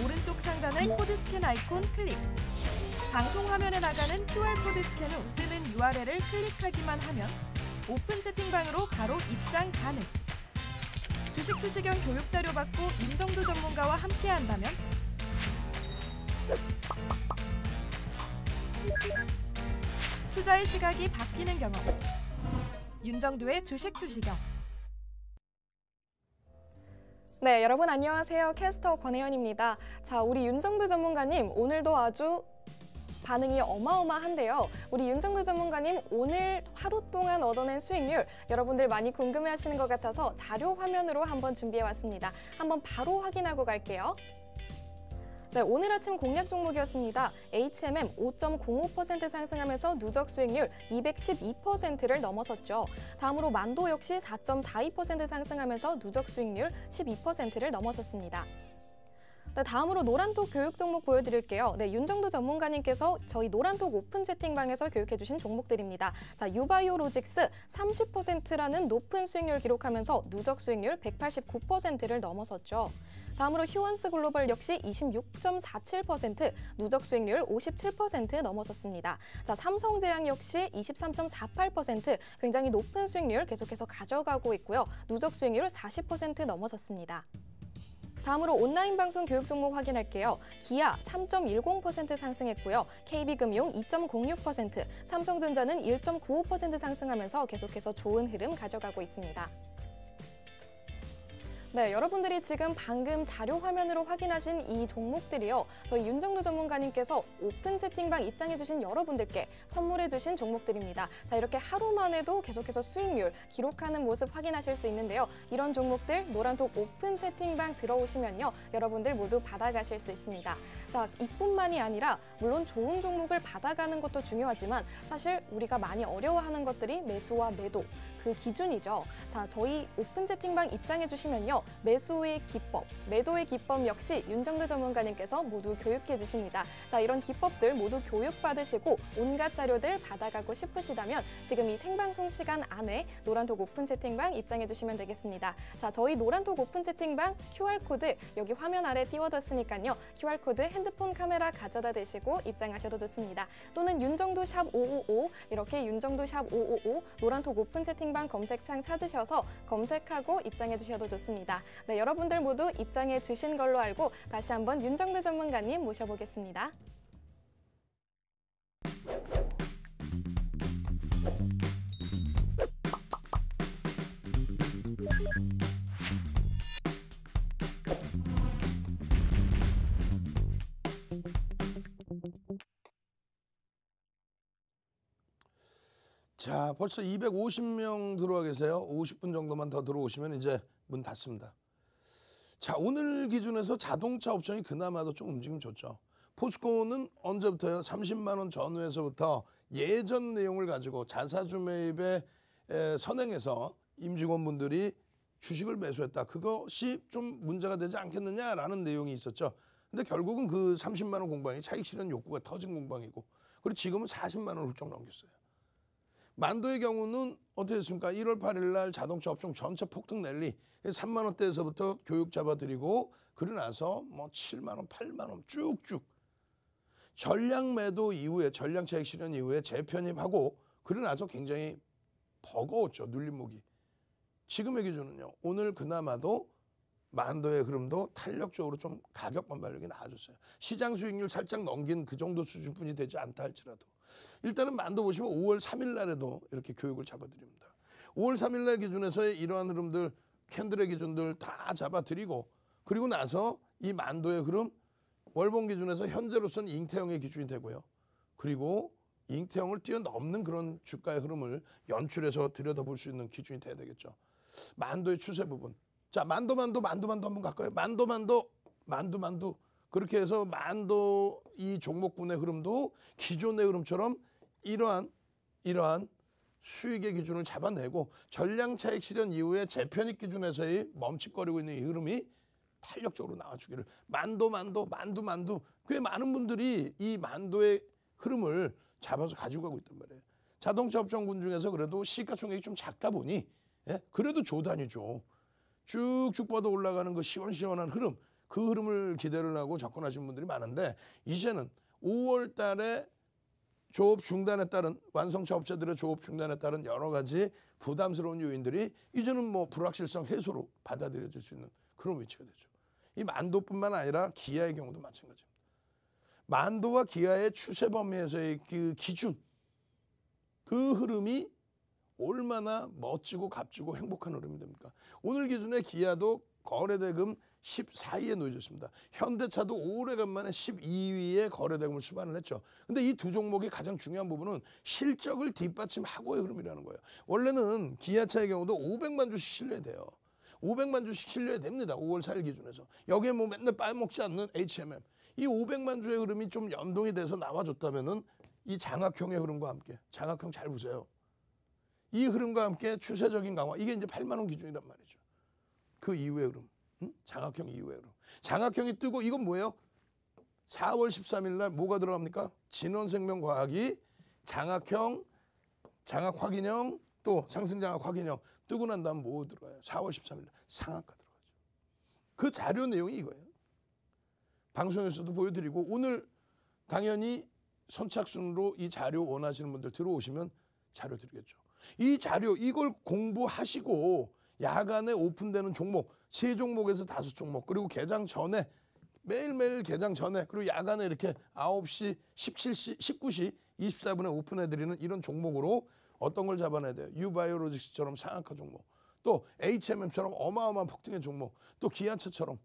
오른쪽 상단의 코드 스캔 아이콘 클릭. 방송 화면에 나가는 QR코드 스캔 후 뜨는 URL을 클릭하기만 하면 오픈 채팅방으로 바로 입장 가능. 주식 투시경 교육 자료 받고 윤정도 전문가와 함께 한다면 투자의 시각이 바뀌는 경험. 윤정도의 주식 투시경. 네, 여러분 안녕하세요. 캐스터 권혜연입니다. 자, 우리 윤정도 전문가님 오늘도 아주 반응이 어마어마한데요. 우리 윤정도 전문가님 오늘 하루 동안 얻어낸 수익률 여러분들 많이 궁금해하시는 것 같아서 자료 화면으로 한번 준비해왔습니다. 한번 바로 확인하고 갈게요. 네, 오늘 아침 공략 종목이었습니다. HMM 5.05% 상승하면서 누적 수익률 212%를 넘어섰죠. 다음으로 만도 역시 4.42% 상승하면서 누적 수익률 12%를 넘어섰습니다. 네, 다음으로 노란톡 교육 종목 보여드릴게요. 네, 윤정도 전문가님께서 저희 노란톡 오픈 채팅방에서 교육해주신 종목들입니다. 자, 유바이오로직스 30%라는 높은 수익률 기록하면서 누적 수익률 189%를 넘어섰죠. 다음으로 휴원스 글로벌 역시 26.47%, 누적 수익률 57% 넘어섰습니다. 자, 삼성제약 역시 23.48%, 굉장히 높은 수익률 계속해서 가져가고 있고요. 누적 수익률 40% 넘어섰습니다. 다음으로 온라인 방송 교육 종목 확인할게요. 기아 3.10% 상승했고요. KB금융 2.06%, 삼성전자는 1.95% 상승하면서 계속해서 좋은 흐름 가져가고 있습니다. 네, 여러분들이 지금 방금 자료 화면으로 확인하신 이 종목들이요. 저희 윤정두 전문가님께서 오픈 채팅방 입장해주신 여러분들께 선물해주신 종목들입니다. 자, 이렇게 하루만에도 계속해서 수익률 기록하는 모습 확인하실 수 있는데요. 이런 종목들 노란톡 오픈 채팅방 들어오시면요. 여러분들 모두 받아가실 수 있습니다. 자, 이뿐만이 아니라 물론 좋은 종목을 받아가는 것도 중요하지만 사실 우리가 많이 어려워하는 것들이 매수와 매도, 그 기준이죠. 자, 저희 오픈 채팅방 입장해 주시면요. 매수의 기법, 매도의 기법 역시 윤정두 전문가님께서 모두 교육해 주십니다. 자, 이런 기법들 모두 교육받으시고 온갖 자료들 받아가고 싶으시다면 지금 이 생방송 시간 안에 노란톡 오픈 채팅방 입장해 주시면 되겠습니다. 자, 저희 노란톡 오픈 채팅방 QR코드 여기 화면 아래 띄워뒀으니까요. QR코드 핸드폰 카메라 가져다 대시고 입장하셔도 좋습니다. 또는 윤정두 샵 555 이렇게 윤정두 샵 555 노란톡 오픈 채팅방 검색창 찾으셔서 검색하고 입장해 주셔도 좋습니다. 네, 여러분들 모두 입장해 주신 걸로 알고 다시 한번 윤정두 전문가님 모셔보겠습니다. 자, 벌써 250명 들어와 계세요. 50분 정도만 더 들어오시면 이제 문 닫습니다. 자, 오늘 기준에서 자동차 옵션이 그나마도 좀 움직임 좋죠. 포스코는 언제부터요? 30만 원 전후에서부터 예전 내용을 가지고 자사주 매입에 선행해서 임직원분들이 주식을 매수했다. 그것이 좀 문제가 되지 않겠느냐라는 내용이 있었죠. 근데 결국은 그 30만 원 공방이 차익 실현 욕구가 터진 공방이고, 그리고 지금은 40만 원을 훌쩍 넘겼어요. 만도의 경우는 어떻게 됐습니까? 1월 8일 날 자동차 업종 전체 폭등 랠리 3만 원대에서부터 교육 잡아드리고 그러고 나서 뭐 7만 원, 8만 원 쭉쭉 전량 매도 이후에 전량 차익 실현 이후에 재편입하고 그러고 나서 굉장히 버거웠죠. 눌림목이. 지금의 기준은요. 오늘 그나마도 만도의 흐름도 탄력적으로 좀 가격 반발력이 나아졌어요. 시장 수익률 살짝 넘긴 그 정도 수준뿐이 되지 않다 할지라도 일단은 만도 보시면 5월 3일 날에도 이렇게 교육을 잡아드립니다. 5월 3일 날 기준에서의 이러한 흐름들, 캔들의 기준들 다 잡아드리고 그리고 나서 이 만도의 흐름 월봉 기준에서 현재로서는 잉태형의 기준이 되고요. 그리고 잉태형을 뛰어넘는 그런 주가의 흐름을 연출해서 들여다볼 수 있는 기준이 돼야 되겠죠. 만도의 추세 부분. 자, 만도 한번 갈까요? 만두. 그렇게 해서 만도 이 종목군의 흐름도 기존의 흐름처럼 이러한 수익의 기준을 잡아내고 전량 차익 실현 이후에 재편입 기준에서의 멈칫거리고 있는 이 흐름이 탄력적으로 나와주기를 만두 꽤 많은 분들이 이 만도의 흐름을 잡아서 가지고 가고 있단 말이에요. 자동차 업종군 중에서 그래도 시가총액이 좀 작다 보니 그래도 조단위죠. 쭉쭉 뻗어 올라가는 그 시원시원한 흐름, 그 흐름을 기대를 하고 접근하신 분들이 많은데 이제는 5월 달에 조업 중단에 따른 완성차 업체들의 조업 중단에 따른 여러 가지 부담스러운 요인들이 이제는 뭐 불확실성 해소로 받아들여질 수 있는 그런 위치가 되죠. 이 만도뿐만 아니라 기아의 경우도 마찬가지입니다. 만도와 기아의 추세 범위에서의 그 기준, 그 흐름이 얼마나 멋지고 값지고 행복한 흐름이 됩니까? 오늘 기준에 기아도 거래대금 14위에 놓여졌습니다. 현대차도 오래간만에 12위에 거래대금을 수반을 했죠. 근데 이 두 종목의 가장 중요한 부분은 실적을 뒷받침하고의 흐름이라는 거예요. 원래는 기아차의 경우도 500만 주씩 실려야 돼요. 500만 주씩 실려야 됩니다. 5월 4일 기준에서. 여기에 뭐 맨날 빠먹지 않는 HMM. 이 500만 주의 흐름이 좀 연동이 돼서 나와줬다면은 이 장악형의 흐름과 함께, 장악형 잘 보세요. 이 흐름과 함께 추세적인 강화, 이게 이제 8만 원 기준이란 말이죠. 그 이후의 흐름, 장악형 이후의 흐름. 장악형이 뜨고 이건 뭐예요? 4월 13일 날 뭐가 들어갑니까? 진원생명과학이 장악형, 장악 확인형, 또 상승 장악 확인형 뜨고 난 다음 뭐 들어가요? 4월 13일 날 상한가 들어가죠. 그 자료 내용이 이거예요. 방송에서도 보여드리고 오늘 당연히 선착순으로 이 자료 원하시는 분들 들어오시면 자료 드리겠죠. 이 자료 이걸 공부하시고 야간에 오픈되는 종목 3종목에서 5종목 그리고 개장 전에 매일매일 개장 전에 그리고 야간에 이렇게 9시, 17시, 19시 24분에 오픈해드리는 이런 종목으로 어떤 걸 잡아내야 돼요? 유바이오로직스처럼 상한가 종목 또 HMM처럼 어마어마한 폭등의 종목, 또 기아차처럼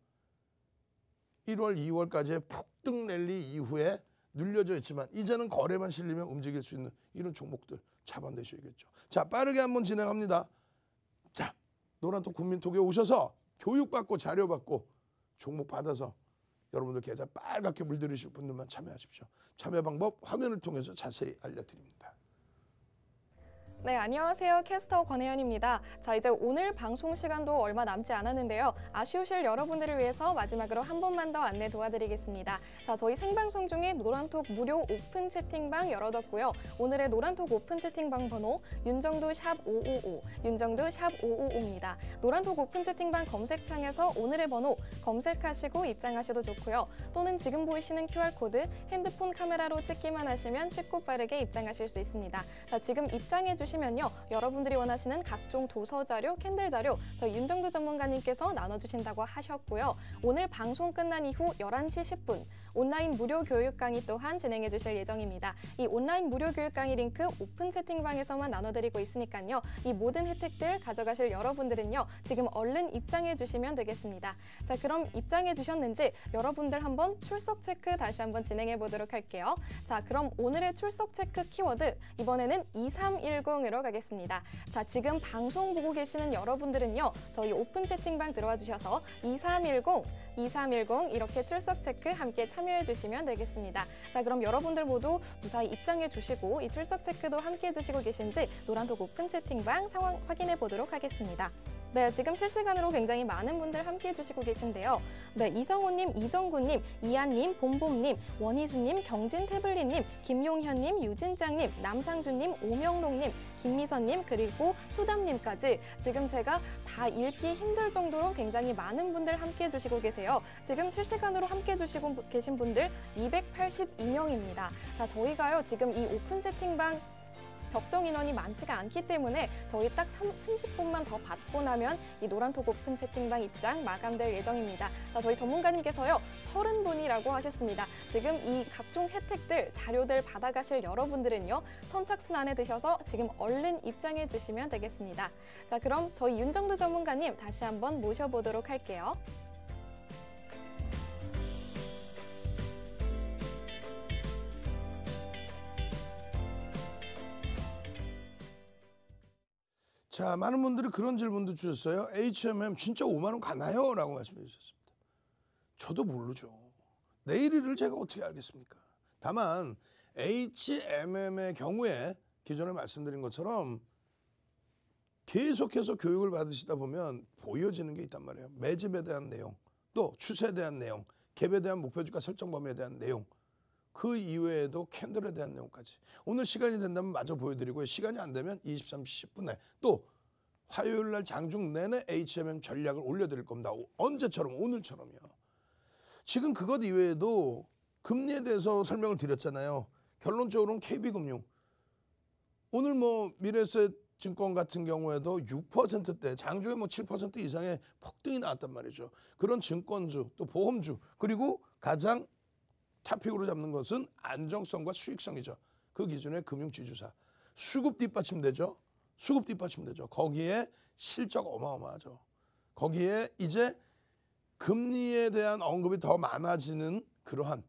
1월, 2월까지의 폭등 랠리 이후에 눌려져 있지만 이제는 거래만 실리면 움직일 수 있는 이런 종목들 잡아내셔야겠죠. 자, 빠르게 한번 진행합니다. 자, 노란톡 국민톡에 오셔서 교육받고 자료받고 종목 받아서 여러분들 계좌 빨갛게 물들이실 분들만 참여하십시오. 참여 방법 화면을 통해서 자세히 알려드립니다. 네, 안녕하세요. 캐스터 권혜연입니다. 자, 이제 오늘 방송 시간도 얼마 남지 않았는데요. 아쉬우실 여러분들을 위해서 마지막으로 한 번만 더 안내 도와드리겠습니다. 자, 저희 생방송 중에 노란톡 무료 오픈 채팅방 열어뒀고요. 오늘의 노란톡 오픈 채팅방 번호 윤정도 샵 555, 윤정도 샵 555입니다. 노란톡 오픈 채팅방 검색창에서 오늘의 번호 검색하시고 입장하셔도 좋고요. 또는 지금 보이시는 QR코드 핸드폰 카메라로 찍기만 하시면 쉽고 빠르게 입장하실 수 있습니다. 자, 지금 입장해 주시면요. 여러분들이 원하시는 각종 도서 자료, 캔들 자료 저희 윤정도 전문가님께서 나눠주신다고 하셨고요. 오늘 방송 끝난 이후 11시 10분 온라인 무료 교육 강의 또한 진행해 주실 예정입니다. 이 온라인 무료 교육 강의 링크 오픈 채팅방에서만 나눠드리고 있으니까요. 이 모든 혜택들 가져가실 여러분들은요. 지금 얼른 입장해 주시면 되겠습니다. 자, 그럼 입장해 주셨는지 여러분들 한번 출석 체크 다시 한번 진행해 보도록 할게요. 자, 그럼 오늘의 출석 체크 키워드 이번에는 2310으로 가겠습니다. 자, 지금 방송 보고 계시는 여러분들은요. 저희 오픈 채팅방 들어와 주셔서 2310 이렇게 출석 체크 함께 참여해 주시면 되겠습니다. 자, 그럼 여러분들 모두 무사히 입장해 주시고 이 출석 체크도 함께 해주시고 계신지 노란톡 오픈 채팅방 상황 확인해 보도록 하겠습니다. 네, 지금 실시간으로 굉장히 많은 분들 함께 해주시고 계신데요. 네, 이성호님, 이정구님, 이한님, 봄봄님, 원희수님, 경진태블릿님, 김용현님, 유진장님, 남상준님, 오명록님, 김미선님, 그리고 수담님까지 지금 제가 다 읽기 힘들 정도로 굉장히 많은 분들 함께 해주시고 계세요. 지금 실시간으로 함께 해주시고 계신 분들 282명입니다. 자, 저희가요, 지금 이 오픈 채팅방 적정 인원이 많지가 않기 때문에 저희 딱 30분만 더 받고 나면 이 노란톡 오픈 채팅방 입장 마감될 예정입니다. 자, 저희 전문가님께서요 30분이라고 하셨습니다. 지금 이 각종 혜택들, 자료들 받아가실 여러분들은요 선착순 안에 드셔서 지금 얼른 입장해 주시면 되겠습니다. 자, 그럼 저희 윤정도 전문가님 다시 한번 모셔보도록 할게요. 자, 많은 분들이 그런 질문도 주셨어요. HMM 진짜 5만 원 가나요? 라고 말씀해 주셨습니다. 저도 모르죠. 내일을 제가 어떻게 알겠습니까? 다만 HMM의 경우에 기존에 말씀드린 것처럼 계속해서 교육을 받으시다 보면 보여지는 게 있단 말이에요. 매집에 대한 내용, 또 추세에 대한 내용, 갭에 대한 목표주가 설정 범위에 대한 내용, 그 이외에도 캔들에 대한 내용까지 오늘 시간이 된다면 마저 보여드리고요. 시간이 안 되면 23시 10분에 또 화요일 날 장중 내내 HMM 전략을 올려드릴 겁니다. 언제처럼 오늘처럼요. 지금 그것 이외에도 금리에 대해서 설명을 드렸잖아요. 결론적으로는 KB금융 오늘 뭐 미래에셋증권 같은 경우에도 6%대 장중에 뭐 7% 이상의 폭등이 나왔단 말이죠. 그런 증권주 또 보험주 그리고 가장 탑픽으로 잡는 것은 안정성과 수익성이죠. 그 기준의 금융지주사. 수급 뒷받침되죠. 수급 뒷받침되죠. 거기에 실적 어마어마하죠. 거기에 이제 금리에 대한 언급이 더 많아지는 그러한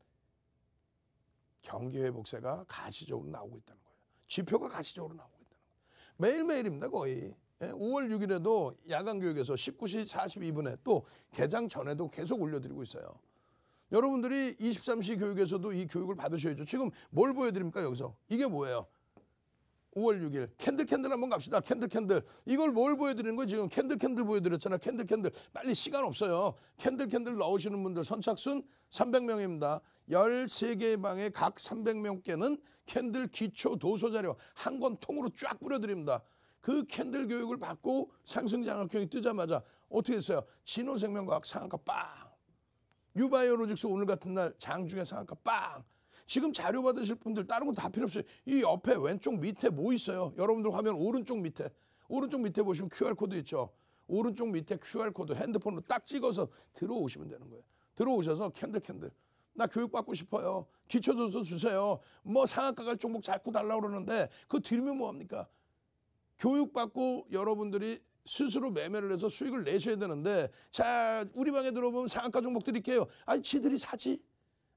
경기회복세가 가시적으로 나오고 있다는 거예요. 지표가 가시적으로 나오고 있다는 거예요. 매일매일입니다. 거의. 5월 6일에도 야간교육에서 19시 42분에 또 개장 전에도 계속 올려드리고 있어요. 여러분들이 23시 교육에서도 이 교육을 받으셔야죠. 지금 뭘 보여드립니까 여기서? 이게 뭐예요? 5월 6일 캔들 한번 갑시다. 캔들 이걸 뭘 보여드리는 거예요? 지금 캔들 보여드렸잖아. 캔들 빨리 시간 없어요. 캔들 넣으시는 분들 선착순 300명입니다. 13개의 방에 각 300명께는 캔들 기초 도서 자료 한 권 통으로 쫙 뿌려드립니다. 그 캔들 교육을 받고 상승장학형이 뜨자마자 어떻게 했어요? 진호생명과학 상한가 빵. 유바이오로직스 오늘 같은 날 장중에 상한가 빵. 지금 자료 받으실 분들 다른 건 다 필요 없어요. 이 옆에 왼쪽 밑에 뭐 있어요? 여러분들 화면 오른쪽 밑에 보시면 QR코드 있죠. 오른쪽 밑에 QR코드 핸드폰으로 딱 찍어서 들어오시면 되는 거예요. 들어오셔서 캔들 나 교육 받고 싶어요. 기초도서 주세요. 뭐 상한가 갈 종목 자꾸 달라고 그러는데 그거 드리면 뭐합니까? 교육 받고 여러분들이 스스로 매매를 해서 수익을 내셔야 되는데, 자, 우리 방에 들어오면 상한가 종목 드릴게요. 아니, 지들이 사지?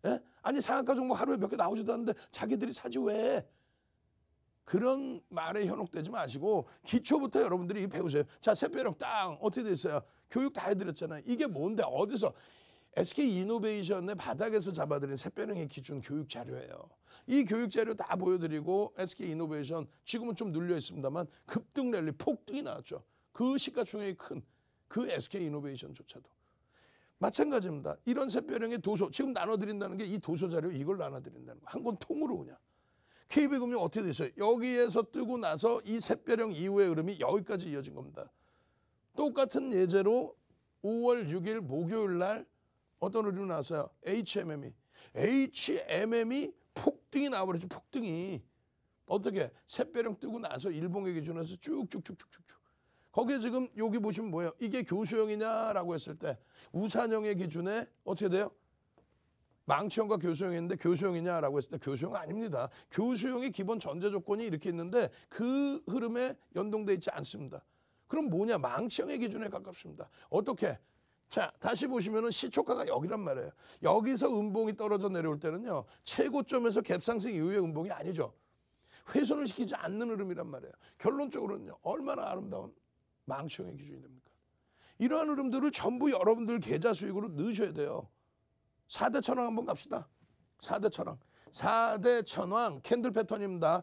예? 아니, 상한가 종목 하루에 몇 개 나오지도 않는데 자기들이 사지 왜? 그런 말에 현혹되지 마시고 기초부터 여러분들이 배우세요. 자, 새벽 땅 어떻게 됐어요? 교육 다 해드렸잖아요. 이게 뭔데? 어디서? SK이노베이션의 바닥에서 잡아드린 새벽의 기준 교육 자료예요. 이 교육 자료 다 보여드리고 SK이노베이션 지금은 좀 눌려 있습니다만 급등 랠리 폭등이 나왔죠. 그 시가총액이 큰 그 SK이노베이션조차도 마찬가지입니다. 이런 새벽의 도서 지금 나눠드린다는 게 이 도서 자료 이걸 나눠드린다는 거. 한 권 통으로 그냥. KB금융 어떻게 됐어요? 여기에서 뜨고 나서 이 새벽 이후의 흐름이 여기까지 이어진 겁니다. 똑같은 예제로 5월 6일 목요일 날 어떤 흐름이 나왔어요? HMM이 폭등이 나와버렸죠. 폭등이. 어떻게? 새벽 뜨고 나서 일봉의 기준에서 쭉쭉쭉쭉쭉. 거기에 지금 여기 보시면 뭐예요? 이게 교수형이냐라고 했을 때 우산형의 기준에 어떻게 돼요? 망치형과 교수형인데 교수형이냐라고 했을 때 교수형 아닙니다. 교수형의 기본 전제 조건이 이렇게 있는데 그 흐름에 연동돼 있지 않습니다. 그럼 뭐냐? 망치형의 기준에 가깝습니다. 어떻게? 자, 다시 보시면은 시초가가 여기란 말이에요. 여기서 음봉이 떨어져 내려올 때는요, 최고점에서 갭상승 이후의 음봉이 아니죠. 훼손을 시키지 않는 흐름이란 말이에요. 결론적으로는요, 얼마나 아름다운 망치형의 기준이 됩니까? 이러한 흐름들을 전부 여러분들 계좌 수익으로 넣으셔야 돼요. 4대 천왕 한번 갑시다. 4대 천왕. 4대 천왕 캔들 패턴입니다.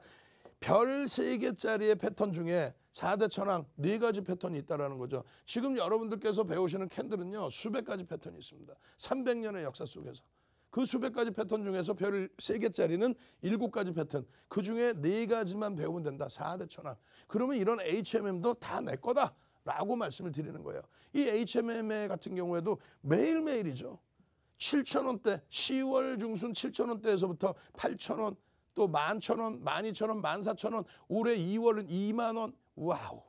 별 3개짜리의 패턴 중에 4대 천왕 4가지 패턴이 있다는 거죠. 지금 여러분들께서 배우시는 캔들은요, 수백 가지 패턴이 있습니다. 300년의 역사 속에서. 그 수백 가지 패턴 중에서 별 3개짜리는 7가지 패턴. 그 중에 4가지만 배우면 된다. 4대 천왕. 그러면 이런 HMM도 다 내 거다 라고 말씀을 드리는 거예요. 이 HMM 같은 경우에도 매일매일이죠. 7,000원대, 10월 중순 7,000원대에서부터 8,000원, 또 11,000원, 12,000원, 14,000원, 올해 2월은 2만 원. 와우.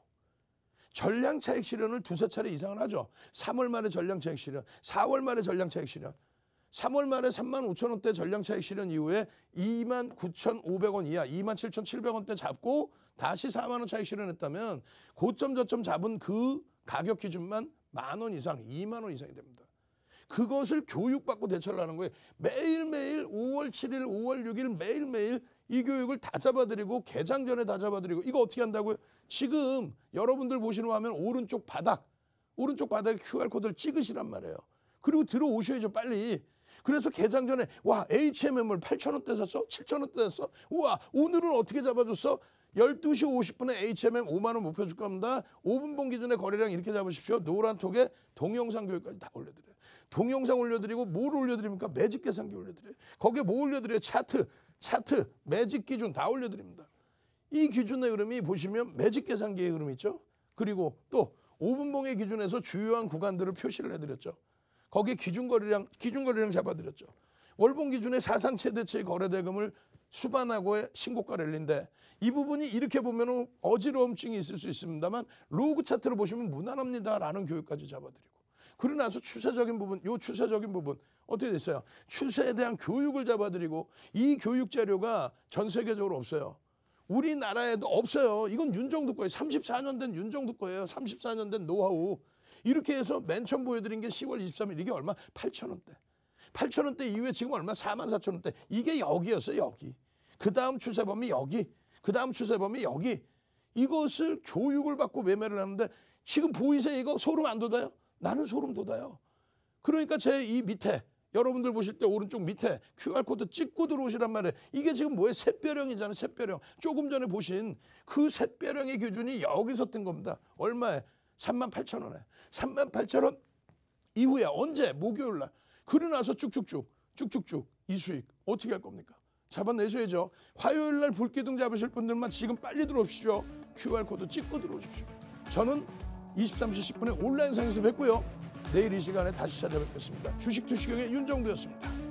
전량 차익 실현을 두세 차례 이상을 하죠. 3월 말에 전량 차익 실현, 4월 말에 전량 차익 실현, 3월 말에 35,000원대 전량 차익 실현 이후에 29,500원 이하, 27,700원대 잡고 다시 4만 원 차익 실현했다면 고점 저점 잡은 그 가격 기준만 10,000원 이상, 2만 원 이상이 됩니다. 그것을 교육받고 대처를 하는 거예요. 매일매일 5월 7일, 5월 6일 매일매일 이 교육을 다 잡아드리고 개장 전에 다 잡아드리고 이거 어떻게 한다고요? 지금 여러분들 보시는 화면 오른쪽 바닥에 QR코드를 찍으시란 말이에요. 그리고 들어오셔야죠, 빨리. 그래서 개장 전에 와, HMM을 8,000원대 샀어? 7,000원대 샀어? 우와, 오늘은 어떻게 잡아줬어? 12시 50분에 HMM 5만 원 목표 줄 겁니다. 5분봉 기준에 거래량 이렇게 잡으십시오. 노란톡에 동영상 교육까지 다 올려드려요. 동영상 올려드리고 뭘 올려드립니까? 매직 계산기 올려드려요. 거기에 뭐 올려드려요? 차트, 매직 기준 다 올려드립니다. 이 기준의 흐름이 보시면 매직 계산기의 흐름이 있죠. 그리고 또 5분봉의 기준에서 주요한 구간들을 표시를 해드렸죠. 거기에 기준 거래량 잡아드렸죠. 월봉 기준의 사상 최대치의 거래대금을 수반하고의 신고가 랠리인데 이 부분이 이렇게 보면 어지러움증이 있을 수 있습니다만 로그 차트를 보시면 무난합니다라는 교육까지 잡아드리고 그러고 나서 추세적인 부분 어떻게 됐어요? 추세에 대한 교육을 잡아드리고 이 교육 자료가 전 세계적으로 없어요. 우리나라에도 없어요. 이건 윤정두 거예요. 34년 된 윤정두 거예요. 34년 된 노하우. 이렇게 해서 맨 처음 보여드린 게 10월 23일. 이게 얼마? 8,000원대. 8,000원대 이후에 지금 얼마? 44,000원대. 이게 여기였어요. 여기. 그 다음 추세범위 여기. 그 다음 추세범위 여기. 이것을 교육을 받고 매매를 하는데 지금 보이세요? 이거 소름 안 돋아요? 나는 소름 돋아요. 그러니까 제 이 밑에 여러분들 보실 때 오른쪽 밑에 QR코드 찍고 들어오시란 말이에요. 이게 지금 뭐예요? 샛별형이잖아요. 샛별형. 조금 전에 보신 그 샛별형의 기준이 여기서 뜬 겁니다. 얼마에? 38,000원에. 38,000원 이후에 언제? 목요일 날. 그러고 나서 쭉쭉쭉 이 수익 어떻게 할 겁니까? 잡아내셔야죠. 화요일 날 불기둥 잡으실 분들만 지금 빨리 들어오십시오. QR코드 찍고 들어오십시오. 저는 23시 10분에 온라인 상에서 뵙고요. 내일 이 시간에 다시 찾아뵙겠습니다. 주식 투시경의 윤정두였습니다.